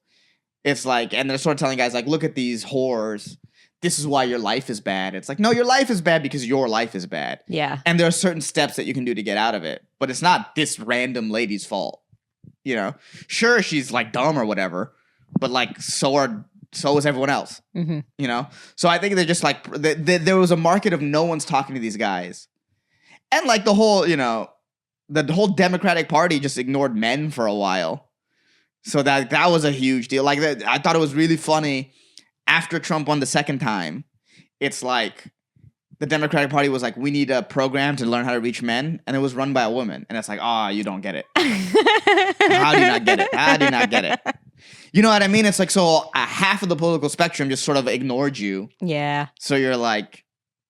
It's like, and they're sort of telling guys like, look at these whores. This is why your life is bad. It's like, no, your life is bad because your life is bad. Yeah. And there are certain steps that you can do to get out of it, but it's not this random lady's fault. You know, sure, she's like dumb or whatever, but like so is everyone else, you know? So I think they're just like, there was a market of no one's talking to these guys. And like the whole, you know, the whole Democratic Party just ignored men for a while. So that was a huge deal. Like I thought it was really funny after Trump won the second time. It's like the Democratic Party was like, we need a program to learn how to reach men. And it was run by a woman. And it's like, you don't get it. How do you not get it? How do you not get it? You know what I mean? It's like, so half of the political spectrum just sort of ignored you. Yeah. So you're like,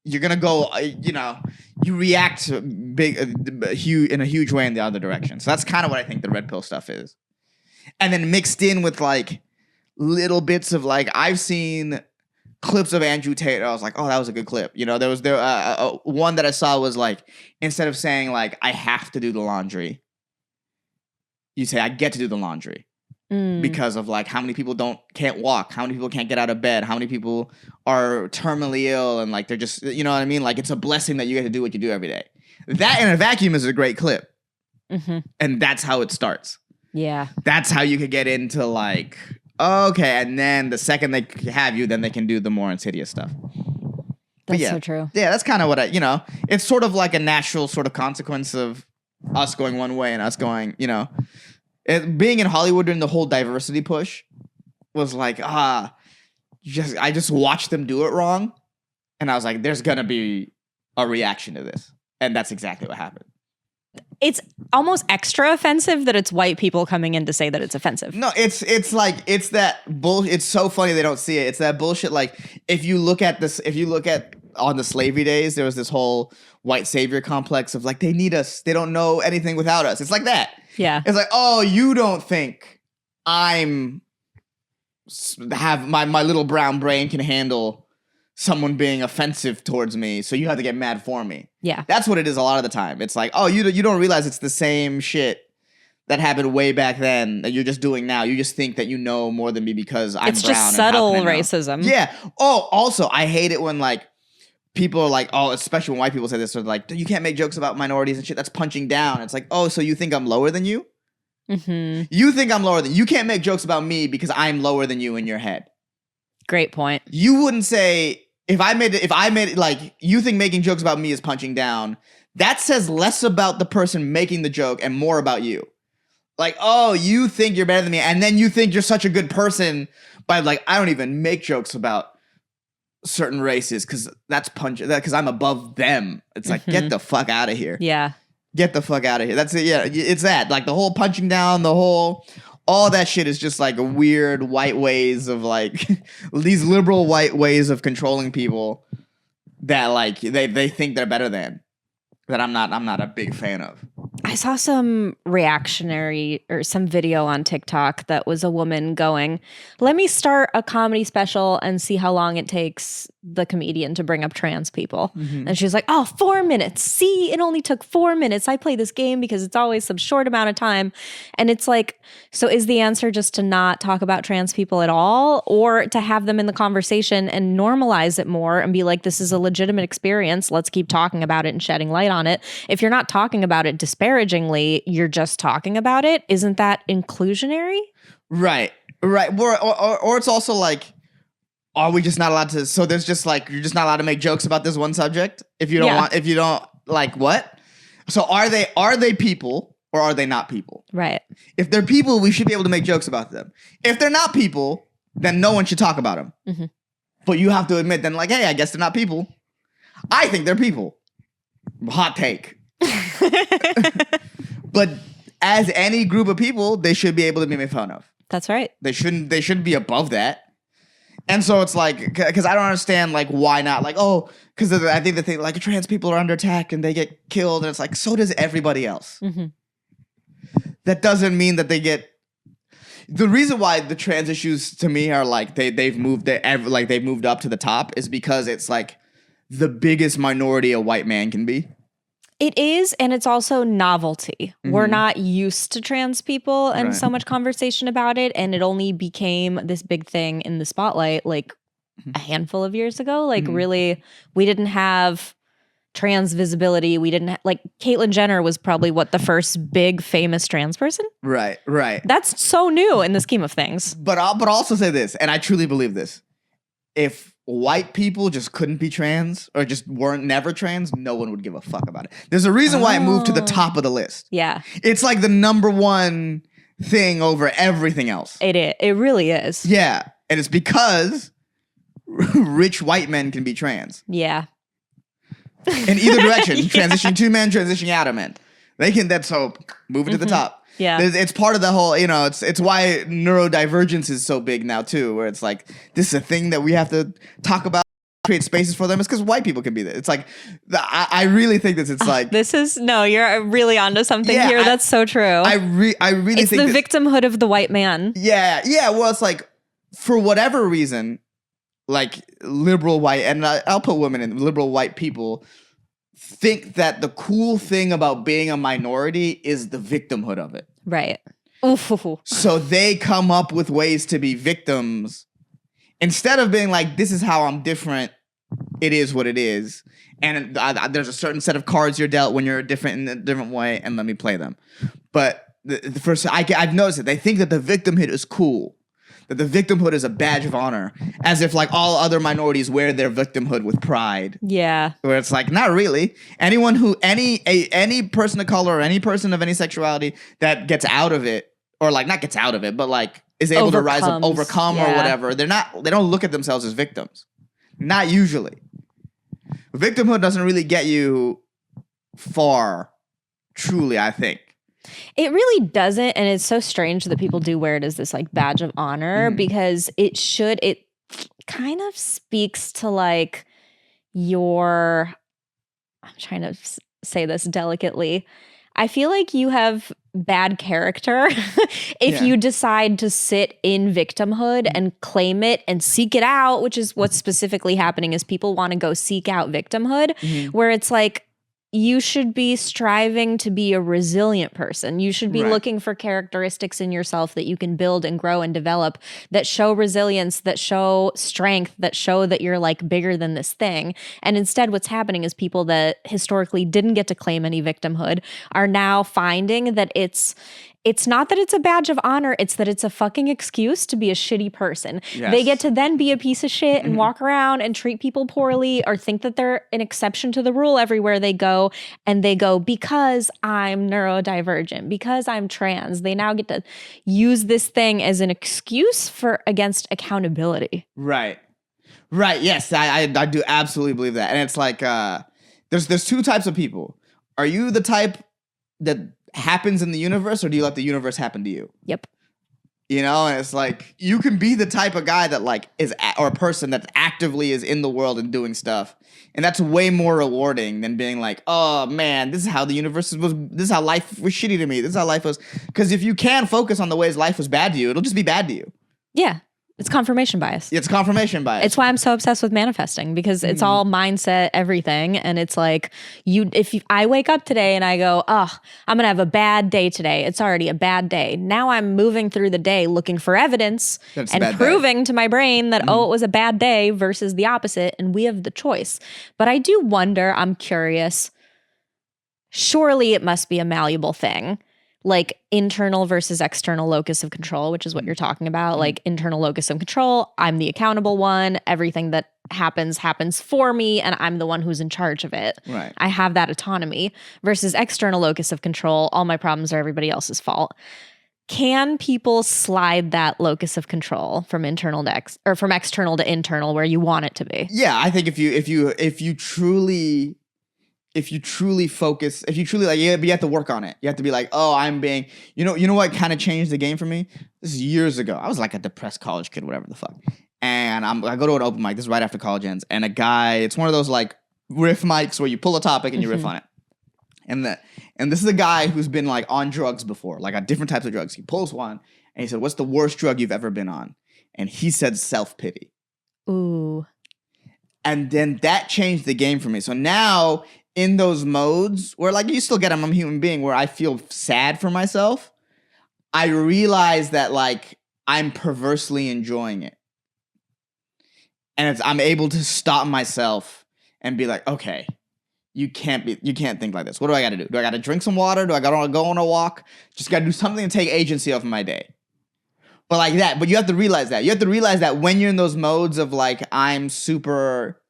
you're going to go, you know, you react big, in a huge way in the other direction. So that's kind of what I think the red pill stuff is. And then mixed in with like little bits of like, I've seen clips of Andrew Tate. I was like, oh, that was a good clip. You know, there was one that I saw was like, instead of saying like, I have to do the laundry, you say, I get to do the laundry. Because of like how many people can't walk, how many people can't get out of bed, how many people are terminally ill, and like they're just, you know what I mean? Like it's a blessing that you get to do what you do every day. That in a vacuum is a great clip. And that's how it starts. Yeah. That's how you could get into like, okay, and then the second they have you, then they can do the more insidious stuff. That's so true. Yeah, that's kind of what it's sort of like a natural sort of consequence of us going one way and us going, you know. Being in Hollywood during the whole diversity push was like, I just watched them do it wrong. And I was like, there's going to be a reaction to this. And that's exactly what happened. It's almost extra offensive that it's white people coming in to say that it's offensive. No, it's that bullshit. It's so funny they don't see it. It's that bullshit. Like, if you look at on the slavery days, there was this whole white savior complex of like, they need us. They don't know anything without us. It's like that. Yeah. It's like, oh, you don't think my little brown brain can handle someone being offensive towards me, so you have to get mad for me. Yeah. That's what it is a lot of the time. It's like, oh, you don't realize it's the same shit that happened way back then that you're just doing now. You just think that you know more than me because I'm brown. It's just subtle racism. Yeah. Oh, also, I hate it when like people are like, oh, especially when white people say this, they're like, you can't make jokes about minorities and shit. That's punching down. It's like, oh, so you think I'm lower than you? You think I'm lower than you? Can't make jokes about me because I'm lower than you in your head. Great point. You wouldn't say if I made it like you think making jokes about me is punching down. That says less about the person making the joke and more about you. Like, oh, you think you're better than me, and then you think you're such a good person by like, I don't even make jokes about certain races because because I'm above them. It's like, get the fuck out of here. Yeah. Get the fuck out of here. That's it. Yeah, it's that. Like the whole punching down, all that shit is just like weird white ways of like these liberal white ways of controlling people that like they think they're better than, that I'm not a big fan of. I saw some reactionary or some video on TikTok that was a woman going, let me start a comedy special and see how long it takes the comedian to bring up trans people. Mm-hmm. And she's like, oh, 4 minutes. See, it only took 4 minutes. I play this game because it's always some short amount of time. And it's like, so is the answer just to not talk about trans people at all, or to have them in the conversation and normalize it more and be like, this is a legitimate experience. Let's keep talking about it and shedding light on it. If you're not talking about it disparagingly, you're just talking about it. Isn't that inclusionary? Right. Or it's also like, are we just not allowed to? So there's just like, you're just not allowed to make jokes about this one subject if you don't like what? So are they people or are they not people? Right. If they're people, we should be able to make jokes about them. If they're not people, then no one should talk about them. Mm-hmm. But you have to admit then like, hey, I guess they're not people. I think they're people. Hot take. But as any group of people, they should be able to be made fun of. That's right. They shouldn't be above that. And so it's like, because I don't understand, like, why not? Like, oh, because I think the thing, like, trans people are under attack and they get killed. And it's like, so does everybody else. Mm-hmm. That doesn't mean that they get... The reason why the trans issues to me are like, they've moved up to the top is because it's like the biggest minority a white man can be. It is, and it's also novelty. Mm-hmm. We're not used to trans people and so much conversation about it, and it only became this big thing in the spotlight like a handful of years ago. Like really, we didn't have trans visibility. We didn't like Caitlyn Jenner was probably the first big famous trans person. Right. That's so new in the scheme of things. But I'll also say this, and I truly believe this: if white people just couldn't be trans or just weren't never trans, no one would give a fuck about it. There's a reason why it moved to the top of the list. Yeah. It's like the number one thing over everything else. It really is. Yeah. And it's because rich white men can be trans. Yeah. In either direction. Yeah. Transitioning to men, transitioning out of men. They can, that's so move it to the top. Yeah. It's part of the whole, it's why neurodivergence is so big now too, where it's like, this is a thing that we have to talk about, create spaces for them. It's because white people can be there. It's like, I really think this, it's like. You're really onto something here. That's so true. I really it's think. It's the victimhood of the white man. Yeah. Yeah. Well, it's like, for whatever reason, like liberal white, and I'll put women in, liberal white people think that the cool thing about being a minority is the victimhood of it. Right. So they come up with ways to be victims instead of being like, this is how I'm different. It is what it is. And there's a certain set of cards you're dealt when you're different in a different way, and let me play them. But the first, I've noticed it. They think that the victimhood is cool. That the victimhood is a badge of honor, as if like all other minorities wear their victimhood with pride. Yeah. Where it's like, not really. Anyone who, any person of color or any person of any sexuality that gets out of it, or like not gets out of it, but like is able to rise up, overcome or whatever, they don't look at themselves as victims. Not usually. Victimhood doesn't really get you far, truly, I think. It really doesn't, and it's so strange that people do wear it as this like badge of honor because it kind of speaks to like I'm trying to say this delicately. I feel like you have bad character if you decide to sit in victimhood and claim it and seek it out, which is what's specifically happening is people want to go seek out victimhood, where it's like, you should be striving to be a resilient person. You should be looking for characteristics in yourself that you can build and grow and develop that show resilience, that show strength, that show that you're like bigger than this thing. And instead what's happening is people that historically didn't get to claim any victimhood are now finding that it's not that it's a badge of honor, it's that it's a fucking excuse to be a shitty person. Yes. They get to then be a piece of shit and walk around and treat people poorly or think that they're an exception to the rule everywhere they go. And they go, because I'm neurodivergent, because I'm trans, they now get to use this thing as an excuse against accountability. Right. Yes, I do absolutely believe that. And it's like, there's two types of people. Are you the type that happens in the universe, or do you let the universe happen to you? Yep. You know, and it's like you can be the type of guy that like or a person that actively is in the world and doing stuff. And that's way more rewarding than being like, oh man, this is how the universe this is how life was shitty to me. This is how life was. Because if you can focus on the ways life was bad to you, it'll just be bad to you. Yeah. It's confirmation bias. It's confirmation bias. It's why I'm so obsessed with manifesting, because it's all mindset, everything. And it's like, if I wake up today and I go, oh, I'm going to have a bad day today. It's already a bad day. Now I'm moving through the day looking for evidence and proving to my brain that, oh, it was a bad day versus the opposite. And we have the choice. But I do wonder, I'm curious, surely it must be a malleable thing. Like internal versus external locus of control, which is what you're talking about. Like internal locus of control, I'm the accountable one. Everything that happens for me, and I'm the one who's in charge of it. Right. I have that autonomy. Versus external locus of control, all my problems are everybody else's fault. Can people slide that locus of control from internal to or from external to internal where you want it to be? Yeah, I think if you truly focus, if you truly like, you have to work on it. You have to be like, oh, I'm being, you know what kind of changed the game for me? This is years ago. I was like a depressed college kid, whatever the fuck. And I go to an open mic. This is right after college ends. And a guy, it's one of those like riff mics where you pull a topic and you riff on it. And this is a guy who's been like on drugs before, like on different types of drugs. He pulls one and he said, what's the worst drug you've ever been on? And he said self-pity. Ooh. And then that changed the game for me. So now in those modes where like you still get I'm a human being where I feel sad for myself, I realize that like I'm perversely enjoying it. And I'm able to stop myself and be like, okay, you can't think like this. What do I got to do? Do I got to drink some water? Do I got to go on a walk? Just got to do something to take agency off of my day. But like that, but you have to realize that. You have to realize that when you're in those modes of like, I'm super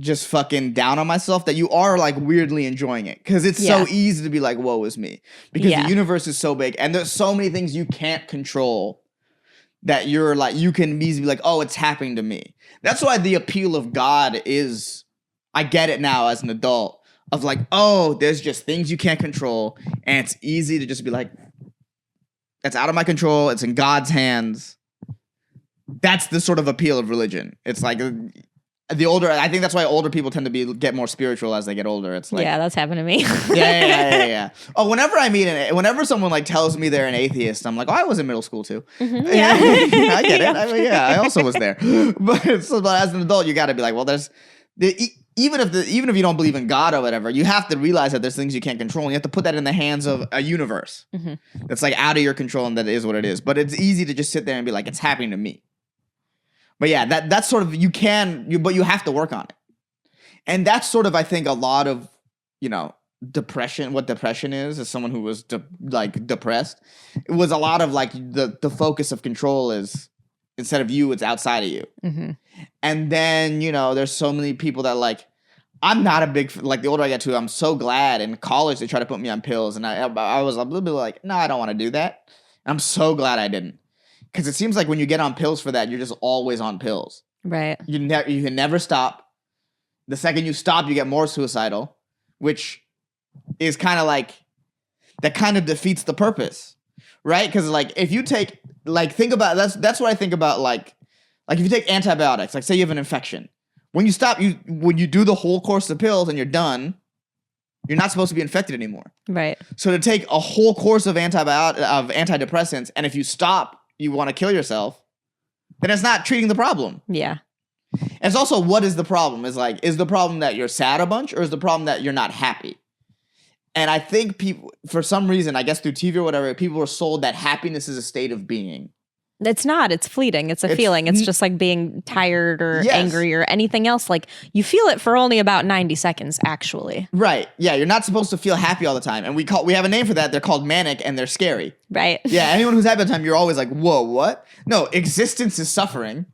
just fucking down on myself, that you are like weirdly enjoying it. Because it's so easy to be like, woe is me. Because the universe is so big and there's so many things you can't control that you're like, you can easily be like, oh, it's happening to me. That's why the appeal of God is, I get it now as an adult, of like, oh, there's just things you can't control. And it's easy to just be like, that's out of my control. It's in God's hands. That's the sort of appeal of religion. It's like the older, I think that's why older people tend to get more spiritual as they get older. It's like, yeah, that's happened to me. yeah. Oh, whenever someone like tells me they're an atheist, I'm like, oh, I was in middle school too. Mm-hmm. Yeah, I get it. I also was there. But as an adult, you got to be like, well, even if you don't believe in God or whatever, you have to realize that there's things you can't control. And you have to put that in the hands of a universe that's like out of your control, and that is what it is. But it's easy to just sit there and be like, it's happening to me. But yeah, that's sort of, but you have to work on it. And that's sort of, I think, a lot of, depression, what depression is as someone who was depressed. It was a lot of like the focus of control is, instead of you, it's outside of you. Mm-hmm. And then, there's so many people that like, I'm not a big, like the older I get to, I'm so glad in college they try to put me on pills. And I was a little bit like, no, I don't want to do that. I'm so glad I didn't. Because it seems like when you get on pills for that, you're just always on pills. Right. You can never stop. The second you stop, you get more suicidal, which is kind of like, that kind of defeats the purpose, right? Because like if you take, like think about, that's what I think about like if you take antibiotics, like say you have an infection. When you stop, when you do the whole course of pills and you're done, you're not supposed to be infected anymore. Right. So to take a whole course of antidepressants, and if you stop, you want to kill yourself, then it's not treating the problem. Yeah. And it's also, what is the problem? Is the problem that you're sad a bunch, or is the problem that you're not happy? And I think people, for some reason, I guess through TV or whatever, people are sold that happiness is a state of being. It's not. It's fleeting. It's a feeling. It's just like being tired or angry or anything else. Like you feel it for only about 90 seconds, actually. Right. Yeah. You're not supposed to feel happy all the time. And we have a name for that. They're called manic, and they're scary. Right. Yeah. Anyone who's happy all the time, you're always like, whoa, what? No, existence is suffering,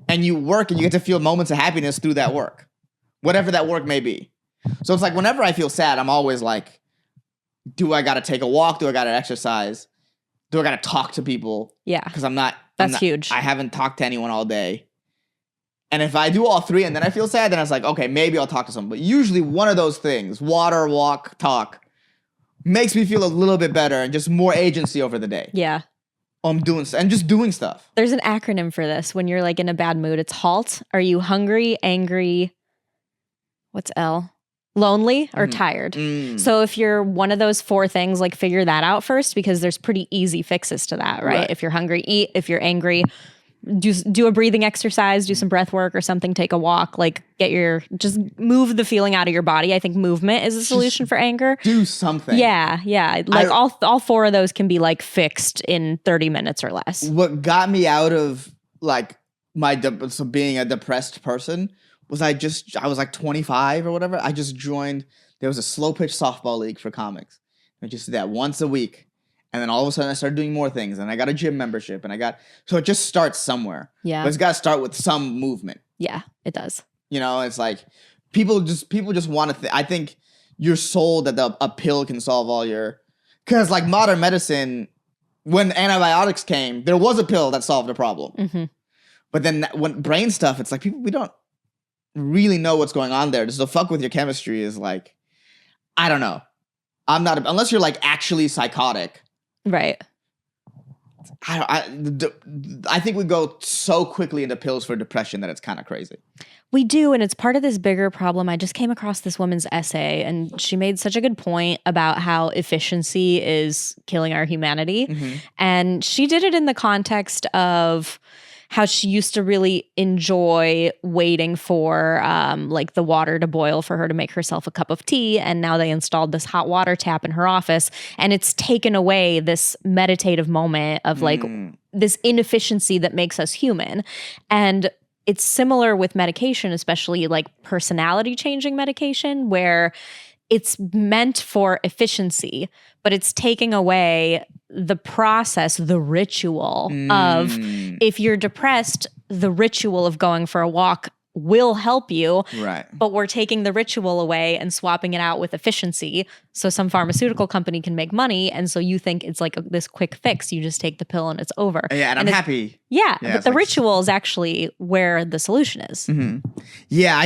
and you work and you get to feel moments of happiness through that work, whatever that work may be. So it's like whenever I feel sad, I'm always like, do I got to take a walk? Do I got to exercise? Do I got to talk to people? Yeah. Because that's huge. I haven't talked to anyone all day. And if I do all three and then I feel sad, then I was like, okay, maybe I'll talk to someone. But usually one of those things, water, walk, talk, makes me feel a little bit better and just more agency over the day. Yeah. I'm doing and just doing stuff. There's an acronym for this when you're like in a bad mood. It's HALT. Are you hungry, angry? What's L? Lonely or tired? So if you're one of those 4 things, like figure that out first, because there's pretty easy fixes to that, right? If you're hungry, eat. If you're angry, do a breathing exercise, do some breath work or something, take a walk, like just move the feeling out of your body. I think movement is a solution for anger. Do something. Yeah. Like all 4 of those can be like fixed in 30 minutes or less. What got me out of like being a depressed person was I was like 25 or whatever. I just joined, there was a slow pitch softball league for comics. I just did that once a week. And then all of a sudden I started doing more things, and I got a gym membership, and so it just starts somewhere. Yeah. But it's got to start with some movement. Yeah, it does. It's like people just want to, I think you're sold that a pill can solve all because like modern medicine, when antibiotics came, there was a pill that solved a problem. Mm-hmm. But then when brain stuff, it's like we don't really know what's going on there. Just to fuck with your chemistry is like, I don't know. Unless you're like actually psychotic. Right. I think we go so quickly into pills for depression that it's kind of crazy. We do, and it's part of this bigger problem. I just came across this woman's essay, and she made such a good point about how efficiency is killing our humanity. Mm-hmm. And she did it in the context of how she used to really enjoy waiting for like the water to boil for her to make herself a cup of tea. And now they installed this hot water tap in her office, and it's taken away this meditative moment of like this inefficiency that makes us human. And it's similar with medication, especially like personality changing medication, where it's meant for efficiency, but it's taking away the process, the ritual of, if you're depressed, the ritual of going for a walk will help you. Right. But we're taking the ritual away and swapping it out with efficiency. So some pharmaceutical company can make money. And so you think it's like this quick fix. You just take the pill and it's over. Yeah, and I'm happy. Yeah, but the ritual is actually where the solution is. Mm-hmm. Yeah,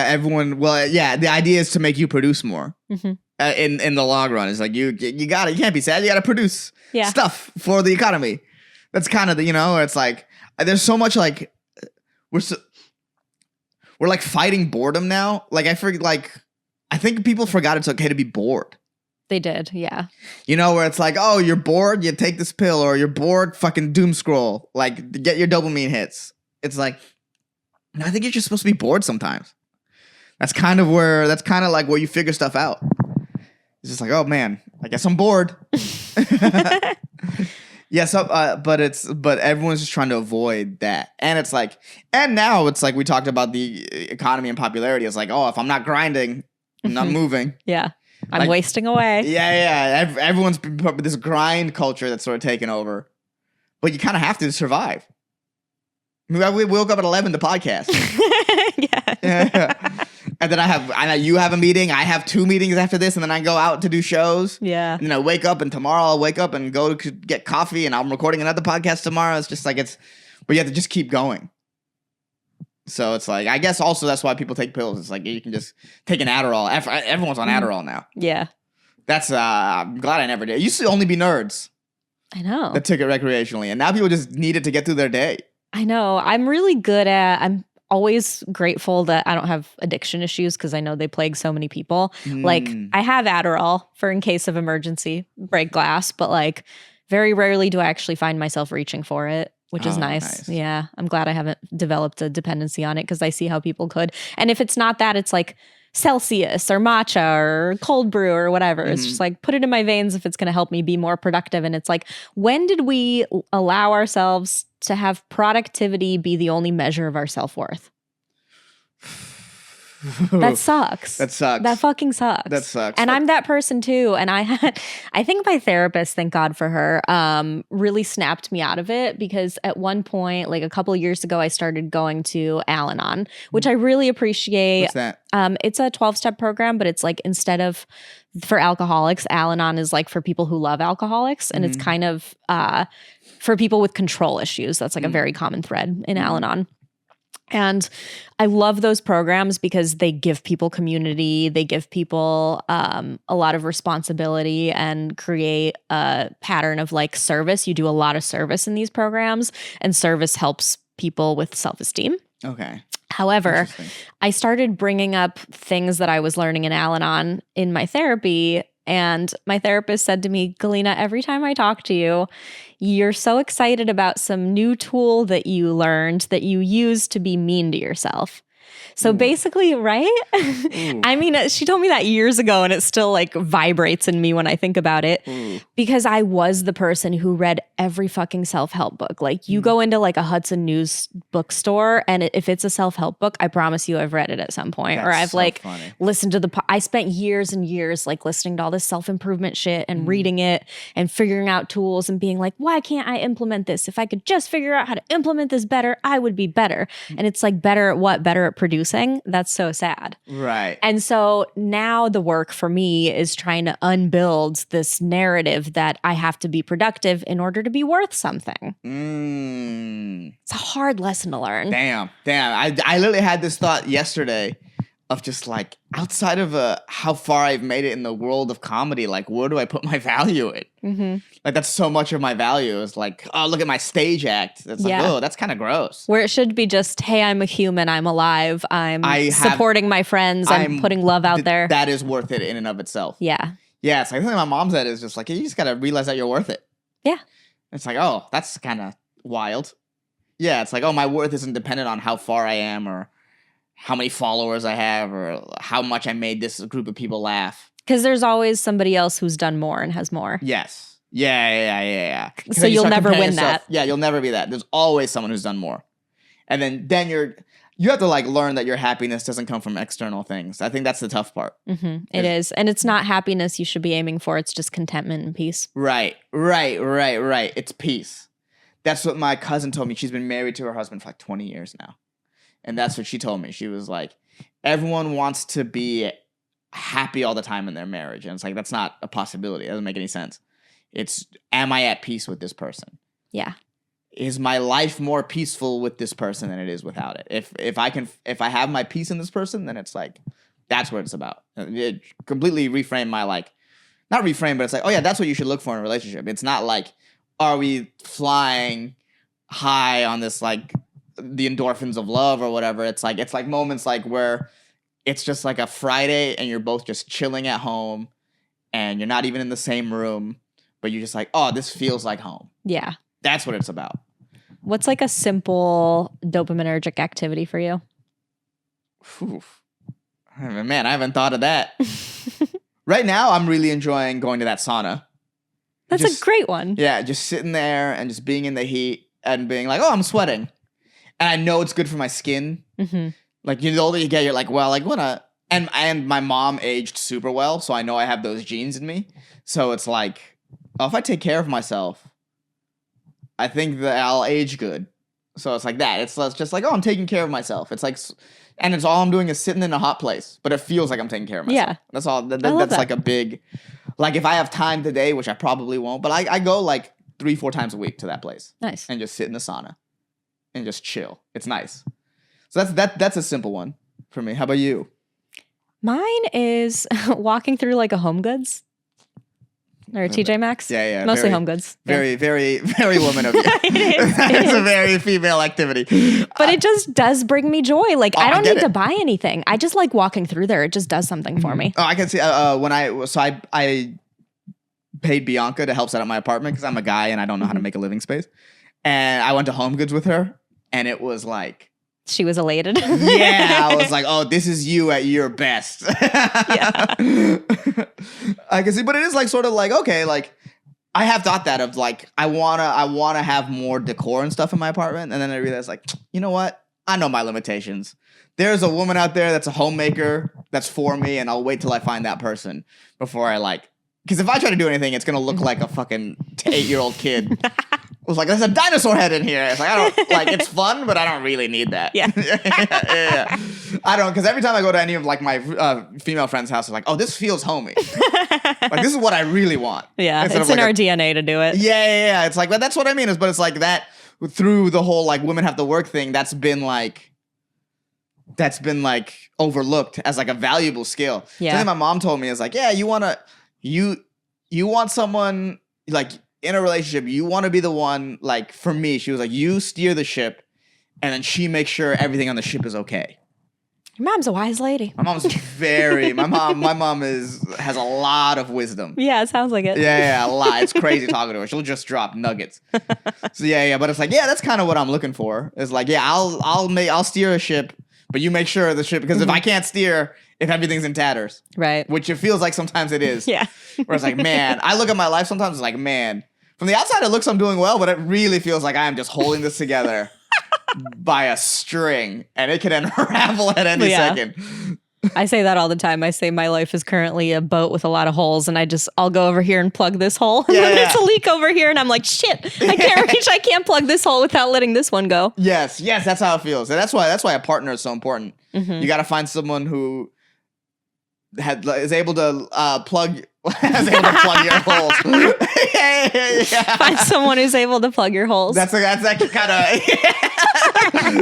everyone. Well, yeah, the idea is to make you produce more. Mm-hmm. In the long run, it's like you got it. You can't be sad. You got to produce stuff for the economy. That's kind of it's like there's so much like we're like fighting boredom now. Like I think people forgot it's okay to be bored. They did, yeah. Where it's like, oh, you're bored, you take this pill, or you're bored, fucking doom scroll, like get your dopamine hits. It's like, I think you're just supposed to be bored sometimes. That's kind of like where you figure stuff out. It's just like, oh man, I guess I'm bored. Yeah, so but everyone's just trying to avoid that. And it's like, and now it's like we talked about the economy and popularity. It's like, oh, if I'm not grinding, I'm not moving. Yeah. I'm wasting away. Yeah. Everyone's this grind culture that's sort of taken over. But you kind of have to survive. We woke up at 11 to podcast. Yeah. And then you have a meeting. I have 2 meetings after this, and then I go out to do shows. Yeah. And then I wake up, and tomorrow I'll wake up and go to get coffee, and I'm recording another podcast tomorrow. It's just like but you have to just keep going. So it's like, I guess also that's why people take pills. It's like you can just take an Adderall. Everyone's on Adderall now. Yeah. That's, I'm glad I never did. It used to only be nerds. I know. That took it recreationally. And now people just need it to get through their day. I know. I'm always grateful that I don't have addiction issues because I know they plague so many people. Like I have Adderall for in case of emergency, break glass, but like very rarely do I actually find myself reaching for it, which is nice. Yeah. I'm glad I haven't developed a dependency on it because I see how people could. And if it's not that, it's like Celsius or matcha or cold brew or whatever. It's just like put it in my veins if it's going to help me be more productive. And it's like, when did we allow ourselves to have productivity be the only measure of our self-worth? That sucks. That sucks. That fucking sucks. That sucks. And I'm that person too. And I think my therapist, thank God for her, really snapped me out of it because at one point, like a couple of years ago, I started going to Al-Anon, which I really appreciate. What's that? It's a 12-step program, but it's like instead of for alcoholics, Al-Anon is like for people who love alcoholics. And it's kind of for people with control issues. That's like a very common thread in Al-Anon. And I love those programs because they give people community, they give people a lot of responsibility and create a pattern of like service. You do a lot of service in these programs, and service helps people with self-esteem. Okay. However, I started bringing up things that I was learning in Al-Anon in my therapy. And my therapist said to me, Galina, every time I talk to you, you're so excited about some new tool that you learned that you use to be mean to yourself. So basically, right? I mean, she told me that years ago, and it still like vibrates in me when I think about it, because I was the person who read every fucking self-help book. Like you go into like a Hudson News bookstore, and if it's a self-help book, I promise you I've read it at some point. Or I've listened to I spent years and years like listening to all this self-improvement shit and reading it and figuring out tools and being like, why can't I implement this? If I could just figure out how to implement this better, I would be better. And it's like, better at what? Better at producing? That's so sad. Right. And so now the work for me is trying to unbuild this narrative that I have to be productive in order to be worth something. It's a hard lesson to learn. Damn. I literally had this thought yesterday of just like, outside of how far I've made it in the world of comedy, like where do I put my value in? Like that's so much of my value is like, oh, look at my stage act. That's like, oh, that's kind of gross. Where it should be just, hey, I'm a human, I'm alive, I'm supporting my friends, I'm putting love out there. That is worth it in and of itself. Yeah. Yeah, it's like, I think my mom said is just like, you just got to realize that you're worth it. Yeah. It's like, oh, that's kind of wild. Yeah, it's like, oh, my worth isn't dependent on how far I am or how many followers I have or how much I made this group of people laugh. Because there's always somebody else who's done more and has more. Yes. Yeah. So you'll never win that. Yeah, you'll never be that. There's always someone who's done more. And then you have to like learn that your happiness doesn't come from external things. I think that's the tough part. It is. And it's not happiness you should be aiming for. It's just contentment and peace. Right. It's peace. That's what my cousin told me. She's been married to her husband for like 20 years now. And that's what she told me. She was like, everyone wants to be happy all the time in their marriage. And it's like, that's not a possibility. It doesn't make any sense. It's, am I at peace with this person? Yeah. Is my life more peaceful with this person than it is without it? If I have my peace in this person, then it's like, that's what it's about. It completely reframe my like, not reframe, but it's like, oh yeah, that's what you should look for in a relationship. It's not like, are we flying high on this like, the endorphins of love or whatever. It's like moments like where it's just like a Friday and you're both just chilling at home and you're not even in the same room, but you're just like, oh, this feels like home. Yeah. That's what it's about. What's like a simple dopaminergic activity for you? Oof. Man, I haven't thought of that. Right now, I'm really enjoying going to that sauna. That's a great one. Yeah, just sitting there and just being in the heat and being like, oh, I'm sweating. And I know it's good for my skin. Like, the older you get, you're like, well, like, what and my mom aged super well, so I know I have those genes in me. So it's like, oh, if I take care of myself, I think that I'll age good. So it's like that. It's just like, oh, I'm taking care of myself. It's like, and it's all I'm doing is sitting in a hot place, but it feels like I'm taking care of myself. Yeah. That's all. That's like a big, like if I have time today, which I probably won't, but I go like 3-4 times a week to that place. Nice. And just sit in the sauna. And just chill. It's nice. So that's a simple one for me. How about you? Mine is walking through like a Home Goods or TJ Maxx. Yeah. Mostly Home Goods. Very woman of you. It is. It's a very female activity. But it just does bring me joy. Like I don't need to buy anything. I just like walking through there. It just does something for me. Oh, I can see when I paid Bianca to help set up my apartment because I'm a guy and I don't know how to make a living space. And I went to Home Goods with her. And it was like... She was elated. Yeah, I was like, oh, this is you at your best. Yeah. I can see, but it is like sort of like, okay, like, I have thought that of like, I wanna have more decor and stuff in my apartment. And then I realized like, you know what? I know my limitations. There's a woman out there that's a homemaker that's for me, and I'll wait till I find that person before I like... Because if I try to do anything, it's going to look like a fucking 8-year-old kid. Was like, there's a dinosaur head in here. It's like, I don't like, it's fun, but I don't really need that. Yeah. Yeah. I don't, because every time I go to any of like my female friends' house, they're like, oh, this feels homey. Like, this is what I really want. Yeah. It's in our DNA to do it. Yeah. It's like, but that's what I mean but it's like that through the whole like women have to work thing. That's been like that's been like overlooked as like a valuable skill. Yeah. Something my mom told me is like, yeah, you want someone like in a relationship, you want to be the one, like for me, she was like, you steer the ship and then she makes sure everything on the ship is okay. Your mom's a wise lady. My mom's my mom has a lot of wisdom. Yeah, it sounds like it. Yeah, a lot. It's crazy talking to her. She'll just drop nuggets. So yeah, but it's like, yeah, that's kind of what I'm looking for. It's like, yeah, I'll steer a ship, but you make sure the ship, because if I can't steer, if everything's in tatters, right? Which it feels like sometimes it is. Yeah. Where it's like, man, I look at my life sometimes, it's like, man, from the outside it looks I'm doing well, but it really feels like I am just holding this together by a string, and it could unravel at any second. I say that all the time. I say my life is currently a boat with a lot of holes, and I'll go over here and plug this hole, and then there's a leak over here, and I'm like, shit, I can't plug this hole without letting this one go. Yes, that's how it feels, and that's why a partner is so important. Mm-hmm. You got to find someone who is able to plug your holes. Yeah. Find someone who's able to plug your holes. That's kind of.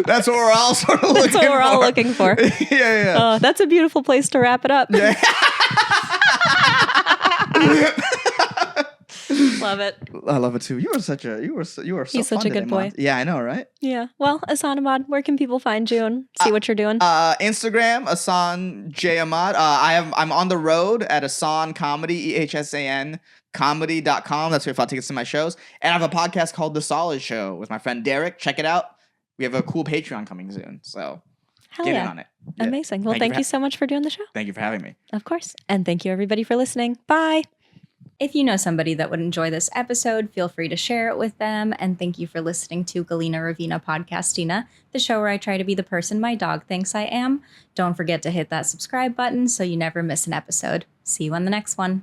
That's what we're all sort of looking for. That's what we're all looking for. Yeah. That's a beautiful place to wrap it up. Yeah. Love it. I love it too. You are so He's such a good boy. Yeah, I know, right? Yeah. Well, Ehsan Ahmad, where can people find you and see what you're doing? Instagram, Ehsan J Ahmad. I'm on the road at Ehsan Comedy, EHSAN comedy.com. That's where I tickets to my shows. And I have a podcast called The Solid Show with my friend Derek. Check it out. We have a cool Patreon coming soon, so get in on it. Yeah. Amazing. Well, thank you so much for doing the show. Thank you for having me. Of course. And thank you everybody for listening. Bye. If you know somebody that would enjoy this episode, feel free to share it with them. And thank you for listening to Galina Rivina Podcastina, the show where I try to be the person my dog thinks I am. Don't forget to hit that subscribe button so you never miss an episode. See you on the next one.